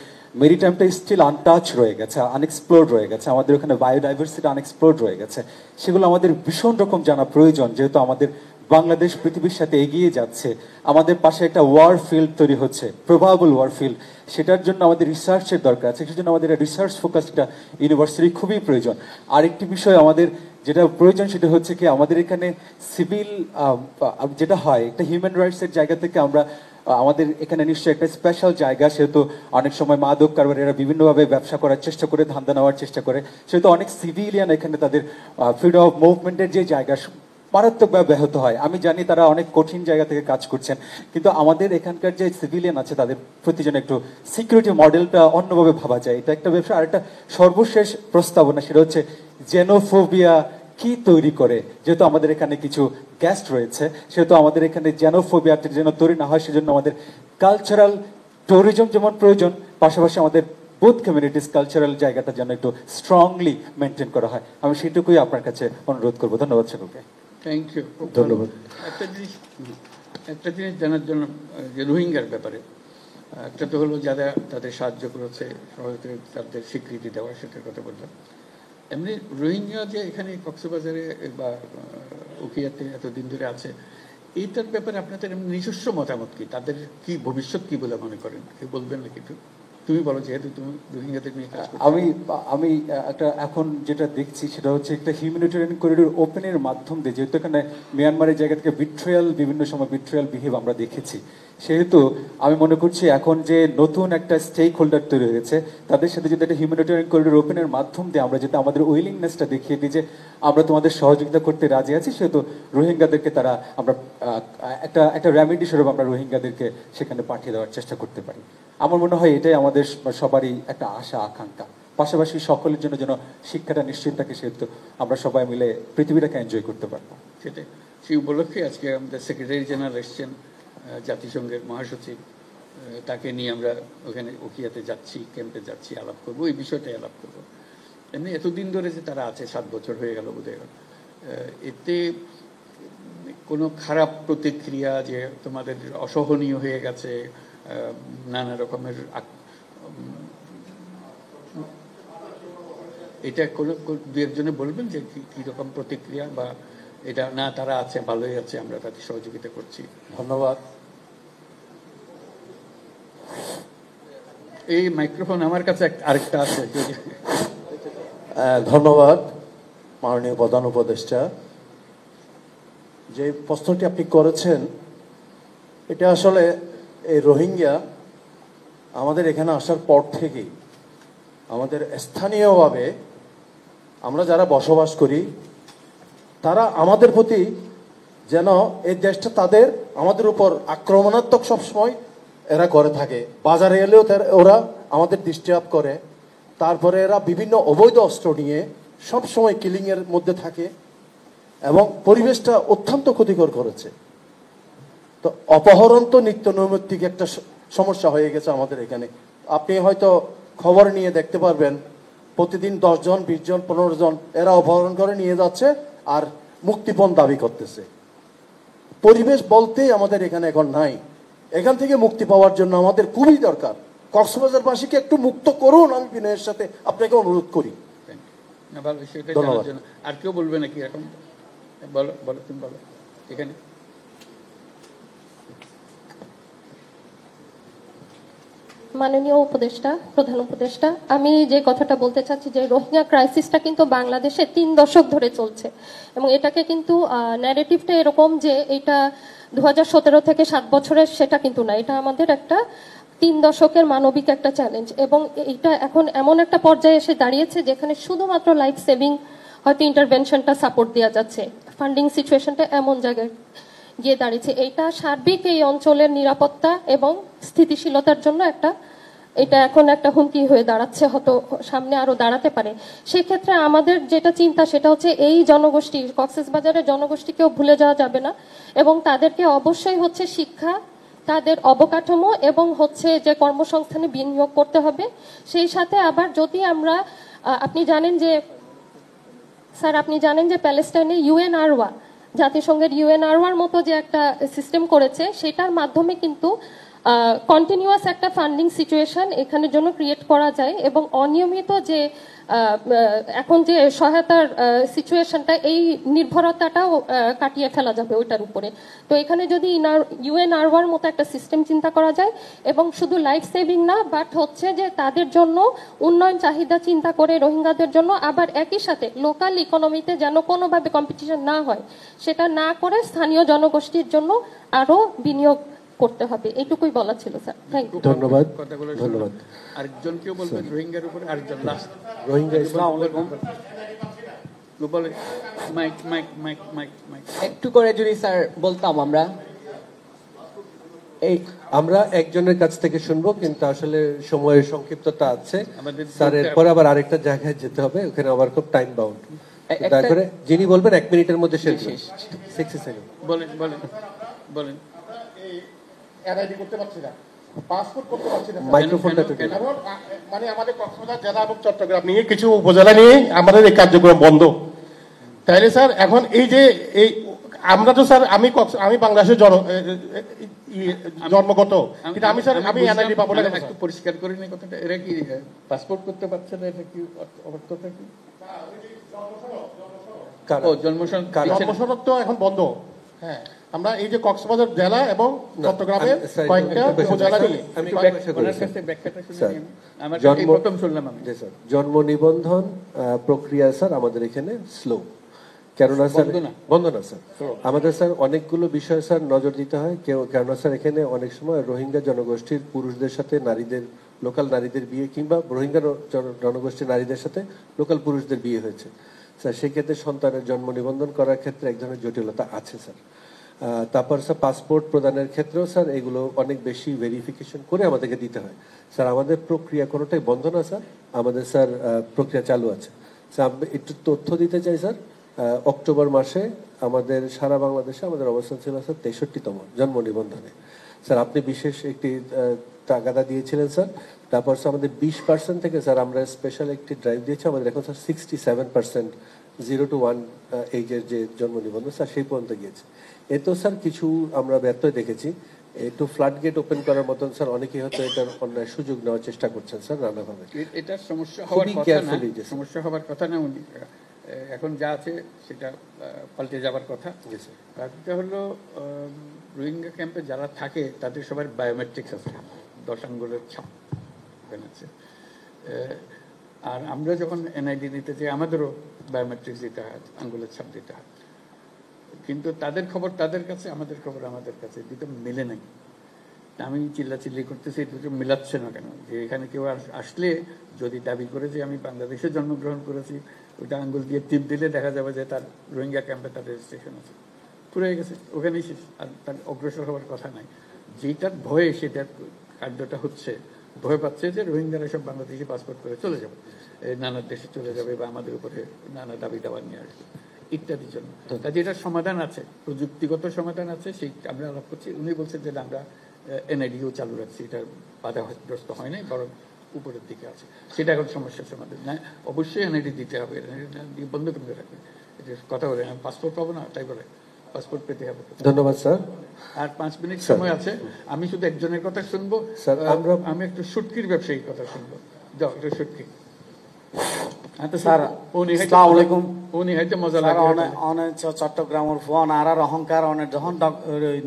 মেরিটাইমটা স্টিল আনটাচ রয়ে গেছে, আনএক্সপ্লোর্ড রয়ে গেছে। আমাদের ওখানে বায়োডাইভার্সিটি আনএক্সপ্লোর্ড রয়ে গেছে। সেগুলো আমাদের ভীষণ রকম জানা প্রয়োজন, যেহেতু আমাদের বাংলাদেশ পৃথিবীর সাথে এগিয়ে যাচ্ছে। আমাদের পাশে একটা ওয়ার ফিল্ড তৈরি হচ্ছে, প্রবাবল ওয়ার ফিল্ড। সেটার জন্য আমাদের রিসার্চের দরকার আছে। সেজন্য আমাদের রিসার্চ ফোকাস একটা ইউনিভার্সিটি খুবই প্রয়োজন। আরেকটি বিষয় আমাদের যেটা প্রয়োজন সেটা হচ্ছে কি আমাদের এখানে সিভিল যেটা হয় একটা হিউম্যান রাইটসের জায়গা থেকে আমরা আমাদের এখানে নিশ্চয়ই একটা স্পেশাল জায়গা। সেহেতু অনেক সময় মাদক কারবারিরা বিভিন্নভাবে ব্যবসা করার চেষ্টা করে, ধান্দা নেওয়ার চেষ্টা করে। সেহেতু অনেক সিভিলিয়ান এখানে তাদের ফ্রিডম অফ মুভমেন্টের যে জায়গা মারাত্মকভাবে ব্যাহত হয়। আমি জানি তারা অনেক কঠিন জায়গা থেকে কাজ করছেন, কিন্তু আমাদের এখানকার যে সিভিলিয়ান আছে তাদের প্রতি যেন একটু সিকিউরিটি মডেলটা অন্যভাবে ভাবা যায়। এটা একটা ব্যবসা। আর একটা সর্বশেষ প্রস্তাবনা, সেটা হচ্ছে জেনোফোবিয়া কি তৈরি করে। যেহেতু আমাদের এখানে কিছু গেস্ট রয়েছে, সেহেতু আমাদের এখানে জেনোফোবিয়াটা যেন তৈরি না হয়, সেজন্য আমাদের কালচারাল ট্যুরিজম যেমন প্রয়োজন, পাশাপাশি আমাদের বোথ কমিউনিটিস কালচারাল জায়গাটা যেন একটু স্ট্রংলি মেনটেন করা হয়। আমি সেটুকুই আপনার কাছে অনুরোধ করবো। ধন্যবাদ সকলকে। Thank you. ধন্যবাদ। একটা জিনিস জানার জন্য যে রোহিঙ্গার ব্যাপারে একটা তো হলো যারা তাদের সাহায্য করেছে, তাদের স্বীকৃতি দেওয়া, সেটার কথা বললাম। এমনি রোহিঙ্গা যে এখানে কক্সবাজারে বা উখিয়াতে এতদিন ধরে আছে, এইটার ব্যাপারে আপনাদের নিজস্ব মতামত কি? তাদের কি ভবিষ্যৎ কি বলে মনে করেন? কি বলবেন নাকি একটু? তুমি বলো, যেহেতু তুমি রোহিঙ্গাদের নিয়ে কাজ করছো। আমি একটা এখন যেটা দেখছি সেটা হচ্ছে একটা হিউম্যানিটেরিয়ান করিডোর ওপেনের মাধ্যম দিয়ে, যেহেতু এখানে মিয়ানমারের জায়গা থেকে বিভিন্ন সময় বিট্রেয়াল বিহেভ আমরা দেখেছি, সেহেতু আমি মনে করছি এখন যে নতুন একটা স্টেক হোল্ডার তৈরি হয়েছে তাদের সাথে যদি একটা হিউম্যানিটেরিয়ান করিডোর ওপেনের মাধ্যম দিয়ে আমরা যদি আমাদের উইলিংনেসটা দেখিয়ে দিই যে আমরা তোমাদের সহযোগিতা করতে রাজি আছি, সেহেতু রোহিঙ্গাদেরকে তারা আমরা একটা রেমেডি স্বরূপ আমরা রোহিঙ্গাদেরকে সেখানে পাঠিয়ে দেওয়ার চেষ্টা করতে পারি। আমার মনে হয় এটাই আমাদের সবারই একটা আশা আকাঙ্ক্ষা। পাশাপাশি সকলের জন্য যেন শিক্ষাটা নিশ্চিত থাকে, সেহেতু আমরা সবাই মিলে পৃথিবীটাকে এনজয় করতে পারবো। সেটাই। সেই উপলক্ষে আজকে আমাদের সেক্রেটারি জেনারেল এসছেন, জাতিসংঘের মহাসচিব, তাকে নিয়ে আমরা ওখানে উখিয়াতে যাচ্ছি, ক্যাম্পে যাচ্ছি, আলাপ করবো, এই বিষয়টাই আলাপ করবো। এমনি এতদিন ধরে যে তারা আছে, 7 বছর হয়ে গেল বোধহয়, এতে কোনো খারাপ প্রতিক্রিয়া যে তোমাদের অসহনীয় হয়ে গেছে, নানা রকমের এটা কোনো দু একজনে বলবেন যে কি রকম প্রতিক্রিয়া, বা এটা না তারা আছে, ভালোই আছে, আমরা তাদের সহযোগিতা করছি? ধন্যবাদ। এই মাইক্রোফোন আমার কাছে আরেকটা আছে। ধন্যবাদ মাননীয় প্রধান উপদেষ্টা। যে প্রশ্নটি আপনি করেছেন এটা আসলে এই রোহিঙ্গা আমাদের এখানে আসার পর থেকেই আমাদের স্থানীয়ভাবে আমরা যারা বসবাস করি তারা আমাদের প্রতি যেন এই দেশটা তাদের আমাদের উপর আক্রমণাত্মক সবসময় এরা করে থাকে। বাজারে এলেও ওরা আমাদের ডিস্টার্ব করে। তারপরে এরা বিভিন্ন অবৈধ অস্ত্র নিয়ে সবসময় কিলিংয়ের মধ্যে থাকে এবং পরিবেশটা অত্যন্ত ক্ষতিকর করেছে। তো অপহরণ তো নিত্য নৈমিত্তিক একটা সমস্যা হয়ে গেছে আমাদের এখানে। আপনি হয়তো খবর নিয়ে দেখতে পারবেন, প্রতিদিন 10 জন 20 জন 15 জন এরা অপহরণ করে নিয়ে যাচ্ছে আর মুক্তিপণ দাবি করতেছে। পরিবেশ বলতেই আমাদের এখানে এখন নাই। এখান থেকে মুক্তি পাওয়ার জন্য আমাদের খুবই দরকার। কক্সবাজারবাসীকে একটু মুক্ত করুন, আমি বিনয়ের সাথে আপনাকে অনুরোধ করি। ধন্যবাদ। আর কেউ বলবে নাকি এখন? বলো বলো, তুমি বলো। এখানে মাননীয় উপদেষ্টা, প্রধান উপদেষ্টা, আমি যে কথাটা বলতে চাচ্ছি যে রোহিঙ্গা ক্রাইসিসটা কিন্তু বাংলাদেশে 3 দশক ধরে চলছে এবং এটাকে কিন্তু ন্যারেটিভটা এরকম যে এটা 2017 থেকে 7 বছরের, সেটা কিন্তু না। এটা আমাদের একটা 3 দশকের মানবিক একটা চ্যালেঞ্জ এবং এটা এখন এমন একটা পর্যায়ে এসে দাঁড়িয়েছে যেখানে শুধুমাত্র লাইফ সেভিং হয়তো ইন্টারভেনশনটা সাপোর্ট দেওয়া যাচ্ছে। ফান্ডিং সিচুয়েশনটা এমন জায়গায় গিয়ে দাঁড়িয়েছে, এটা সার্বিক এই অঞ্চলের নিরাপত্তা এবং স্থিতিশীলতার জন্য এটা এখন একটা হুমকি হয়ে দাঁড়াচ্ছে, হয়তো সামনে আরো দাঁড়াতে পারে। সেক্ষেত্রে আমাদের যেটা চিন্তা সেটা হচ্ছে এই জনগোষ্ঠী, কক্সবাজারের জনগোষ্ঠীকেও ভুলে যাওয়া যাবে না এবং তাদেরকে অবশ্যই হচ্ছে শিক্ষা, তাদের অবকাঠামো এবং হচ্ছে যে কর্মসংস্থানে বিনিয়োগ করতে হবে। সেই সাথে আবার যদি আমরা আপনি জানেন যে প্যালেস্টাইনে UNRWA, জাতিসংঘের UNRWAর মতো যে একটা সিস্টেম করেছে, সেটার মাধ্যমে কিন্তু কন্টিনিউয়াস একটা ফান্ডিং সিচুয়েশন এখানের জন্য ক্রিয়েট করা যায় এবং অনিয়মিত যে এখন যে সহায়তার সিচুয়েশনটা, এই নির্ভরতাটাও কাটিয়ে ফেলা যাবে ওইটার উপরে। তো এখানে যদি UNRWAর মতো একটা সিস্টেম চিন্তা করা যায় এবং শুধু লাইফ সেভিং না, বাট হচ্ছে যে তাদের জন্য উন্নয়ন চাহিদা চিন্তা করে রোহিঙ্গাদের জন্য, আবার একই সাথে লোকাল ইকোনমিতে যেন কোনোভাবে কম্পিটিশন না হয়, সেটা না করে স্থানীয় জনগোষ্ঠীর জন্য আরো বিনিয়োগ করতে হবে। এইটুকুই বলা ছিল স্যার। Thank you. ধন্যবাদ। ধন্যবাদ। আরেকজন কেউ বলবেন রোহিঙ্গার উপরে? আরেকজন লাস্ট। রোহিঙ্গা, আসসালামু আলাইকুম। বলে mic mic mic mic mic একটু করে যদি স্যার বলতাম। আমরা একজনের কাছ থেকে শুনবো, কিন্তু আসলে সময়ের সংক্ষিপ্ততা আছে স্যার, এরপর আবার আরেকটা জায়গায় যেতে হবে, ওখানে আবার খুব টাইম বাউন্ড। দয়া করে যিনি বলবেন 1 মিনিটের মধ্যে শেষ। 60 সেকেন্ড। বলেন বলেন বলেন। এনআইডি করতে পারছি না, পাসপোর্ট করতে পারছি না। মাইক্রোফোনটা তো মানে আমাদের কক্সবাজার জেলা এবং চট্টগ্রাম নিয়ে কিছু উপজেলা নিয়ে আমাদের এই কার্যক্রম বন্ধ। তাইলে স্যার এখন এই যে আমরা তো স্যার আমি বাংলাদেশের জন্মগত, কিন্তু আমি স্যার আমি এনআইডি পাবো না। একটু পরিষ্কার করে নিই কথাটা। এরা কি পাসপোর্ট করতে পারছে না? এটা কি অর্থটা কি? জন্মসনদ তো এখন বন্ধ। হ্যাঁ, আমরা এই যে কক্সবাজার জেলা এবং চট্টগ্রামের কয়েকটা উপজেলা নিয়ে জন্ম নিবন্ধন প্রক্রিয়া স্যার আমাদের এখানে স্লো। কেননা স্যার বন্ধ না স্যার, আমাদের স্যার অনেকগুলো বিষয় স্যার নজর দিতে হয়। কেননা স্যার এখানে অনেক সময় রোহিঙ্গা জনগোষ্ঠীর পুরুষদের সাথে নারীদের, লোকাল নারীদের বিয়ে, কিংবা রোহিঙ্গা জনগোষ্ঠীর নারীদের সাথে লোকাল পুরুষদের বিয়ে হয়েছে স্যার। সেক্ষেত্রে সন্তানের জন্ম নিবন্ধন করার ক্ষেত্রে এক ধরনের জটিলতা আছে স্যার। তারপর স্যার পাসপোর্ট প্রদানের ক্ষেত্রেও স্যার এগুলো অনেক বেশি ভেরিফিকেশন করে আমাদেরকে দিতে হয় স্যার। আমাদের প্রক্রিয়া কোনোটাই বন্ধ না স্যার, আমাদের স্যার প্রক্রিয়া চালু আছে স্যার। আমি একটু তথ্য দিতে চাই স্যার। অক্টোবর মাসে আমাদের সারা বাংলাদেশে আমাদের অবস্থান ছিল স্যার 63তম জন্ম নিবন্ধনে স্যার। আপনি বিশেষ একটি তাগাদা দিয়েছিলেন স্যার। তারপর স্যার আমাদের 20% থেকে স্যার আমরা স্পেশাল একটি ড্রাইভ দিয়েছি। আমাদের এখন স্যার 67% 0 to 1 এইজের যে জন্ম নিবন্ধন স্যার সেই পর্যন্ত গিয়েছে। এতেও স্যার কিছু আমরা ব্যত্যয় দেখেছি। একটু ফ্লাড গেট ওপেন করার মতন স্যার অনেকেই হয়তো এটার অন্যায় সুযোগ নেওয়ার চেষ্টা করছেন স্যার নানাভাবে। এটা সমস্যা হওয়ার কথা না, সমস্যা হওয়ার কথা না। উনি এখন যা আছে সেটা পাল্টে যাবার কথা। এটা হলো রোহিঙ্গা ক্যাম্পে যারা থাকে তাদের সবার বায়োমেট্রিক্স আছে, 10 আঙ্গুলের ছাপ আছে। আর আমরা যখন এনআইডি নিতে চাই আমাদেরও বায়োমেট্রিক্স দিতে হয়, আঙ্গুলের ছাপ দিতে হয়। কিন্তু তাদের খবর তাদের কাছে, আমাদের খবর আমাদের কাছে, দুটো মিলে নাই। আমি চিল্লাচিল্লি করতেছি, দুটো মিলাচ্ছে না কেন? যে এখানে কেউ আসলে যদি দাবি করে যে আমি বাংলাদেশে জন্মগ্রহণ করেছি, ওইটা আঙ্গুল দিয়ে টিপ দিলে দেখা যাবে যে তার রোহিঙ্গা ক্যাম্পে তার রেজিস্ট্রেশন আছে, পুরো হয়ে গেছে, ওখানেই শেষ। আর তার অগ্রসর হওয়ার কথা নাই। যেটার ভয়ে সেটার কাণ্ডটা হচ্ছে, ভয় পাচ্ছে যে রোহিঙ্গারা সব বাংলাদেশি পাসপোর্ট করে চলে যাবে, নানা দেশে চলে যাবে বা আমাদের উপরে নানা দাবি দাবা নিয়ে আসবে ইত্যাদির জন্য। কাজে এটার সমাধান আছে, প্রযুক্তিগত সমাধান আছে, সেই আমরা আলাপ করছি। উনি বলছেন যে আমরা এনআইডিও চালু রাখছি, এটা বাধাগ্রস্ত হয় নাই, বরং উপরের দিকে আছে, সেটা এখন সমস্যার সমাধান না। অবশ্যই এনআইডি দিতে হবে, এনআইডি বন্ধ করে রাখবে, এটা কথা বলে পাসপোর্ট পাবো না তাই বলে পাসপোর্ট পেতে হবে। ধন্যবাদ স্যার। আর 5 মিনিট সময় আছে, আমি শুধু একজনের কথা শুনবো স্যার, আমি একটু শুটকির ব্যবসায়ীর কথা শুনবো। যাও একটু শুটকি। চট্টগ্রামের ফোন আর অহংকার অনেক যখন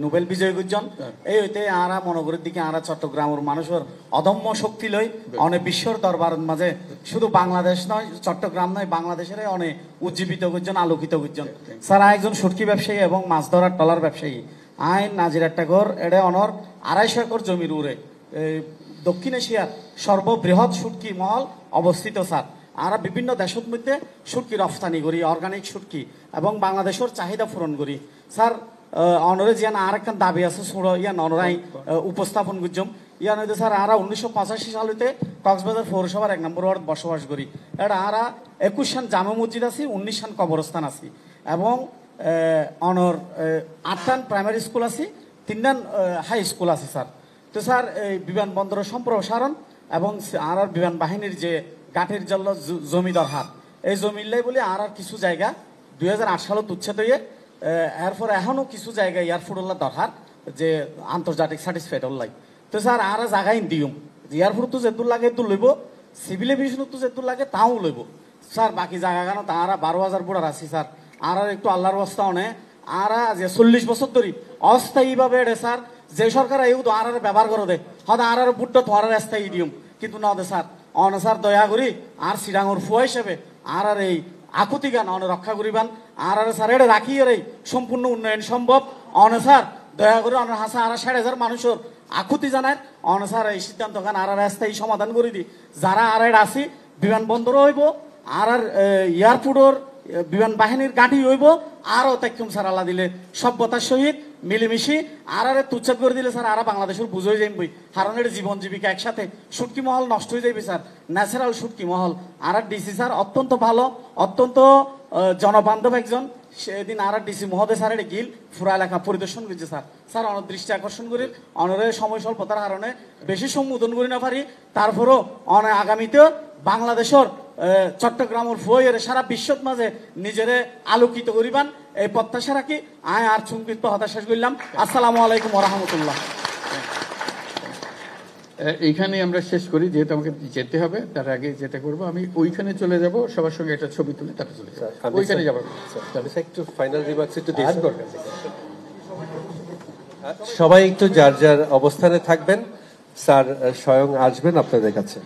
নোবেল বিজয় করছেন এই হইতে আর মনোগরের দিকে আর চট্টগ্রামের মানুষের অদম্য শক্তি লই অনেক বিশ্বর দরবারের মাঝে শুধু বাংলাদেশ নয়, চট্টগ্রাম নয়, বাংলাদেশের অনেক উজ্জীবিত করছেন, আলোকিত করছেন। স্যার একজন শুটকি ব্যবসায়ী এবং মাছ ধরার টলার ব্যবসায়ী, আইন নাজির একটা ঘর এডে অনর 250 একর জমির উড়ে দক্ষিণ এশিয়ার সর্ববৃহৎ শুটকি মহল অবস্থিত। স্যার আর বিভিন্ন দেশের মধ্যে শুটকি রফতানি করি, অর্গানিক শুটকি, এবং বাংলাদেশের চাহিদা পূরণ করি। স্যার অনরে জিয়ান আর একটা দাবি আছে ছোড়ো ইয়ান অনরাই উপস্থাপন করছম। ইয়ান হইতে স্যার আরা 1985 সালেতে কক্সবাজার পৌরসভার 1 নম্বর ওয়ার্ড বসবাস করি। এটা আরা 21 সান জামে মসজিদ আছি, 19 সান কবরস্থান আছি, এবং অনর 8টান প্রাইমারি স্কুল আছি, 3টান হাই স্কুল আছে। স্যার তো স্যার এই বিমানবন্দরের সম্প্রসারণ এবং আর বিমান বাহিনীর যে কাঠের জন্য জমি দরকার, এই জমিলাই বলে আর কিছু জায়গা 2008 সালত উচ্ছেদ হয়ে এরপর এখনো কিছু জায়গা এয়ারপোর্ট দরকার যে আন্তর্জাতিক সার্টিফিকেট লাই। তো স্যার আর জায়গায় দিম এয়ারপোর্ট তো যেদূর লাগে তো লইব, সিভিল এভিয়েশন তো যেদূর লাগে তাও লইব। স্যার বাকি জায়গা কেন তারা 12,000 বুড়ার আছি। স্যার আর একটু আল্লাহর অবস্থা অনে আর যে 40 বছর ধরে অস্থায়ীভাবে স্যার যে সরকার এই আর ব্যবহার করে দেয় হয়তো আর বুটটা তোমার স্থায়ী দিম, কিন্তু না দে স্যার অনসার দয়া করি আর সিরাঙর ফুয়া হিসেবে আর এই আকুতি গান অন রক্ষা করিবান আর স্যার এটা রাখি এই সম্পূর্ণ উন্নয়ন সম্ভব। অনসার দয়া করে অনার হাসা আর 6,500 মানুষের আকুতি জানায় অনসার এই সিদ্ধান্ত গান আর স্থায়ী সমাধান করে দি। যারা আর আসি বিমানবন্দরও হইব আর এয়ারপোর্টর বিমান বাহিনীর গাঁঠি হইব আরও তাইকুম স্যার আল্লাহ দিলে সভ্যতার সহিত মিলেমিশি আর তুচ্ছাদ করে দিলে স্যার আর বাংলাদেশের বুঝ হয়ে যাইবই, কারণ এটা জীবন জীবিকা একসাথে। শুটকি মহল নষ্ট হয়ে যাবে স্যার, ন্যাচারাল শুটকি মহল। আর ডিসি স্যার অত্যন্ত ভালো, অত্যন্ত জনবান্ধব একজন। সেদিন আর ডিসি মহোদয় স্যার এটা গিল পুরা এলাকা পরিদর্শন করছে। স্যার স্যার অনেক দৃষ্টি আকর্ষণ করি অনেক সময় স্বল্পতার কারণে বেশি সম্বোধন করি না পারি, তারপরও অনেক আগামীতেও বাংলাদেশের চট্টগ্রামের ফুয়ের সারা বিশ্বর মাঝে নিজেরে আলোকিত করিবান এই প্রত্যাশা রাখি। আয় আর সংক্ষিপ্ত হতা শেষ করলাম। আসসালামু আলাইকুম ওয়া রাহমাতুল্লাহ। এইখানে আমরা শেষ করি, যেহেতু আমাকে যেতে হবে, তার আগে যেটা করবো আমি ওইখানে চলে যাব, সবার সঙ্গে একটা ছবি তুলে তারপর চলে যাবো ওইখানে যাবো। একটু ফাইনাল রিমার্কস একটু সবাই একটু যার যার অবস্থানে থাকবেন, স্যার স্বয়ং আসবেন আপনাদের কাছে।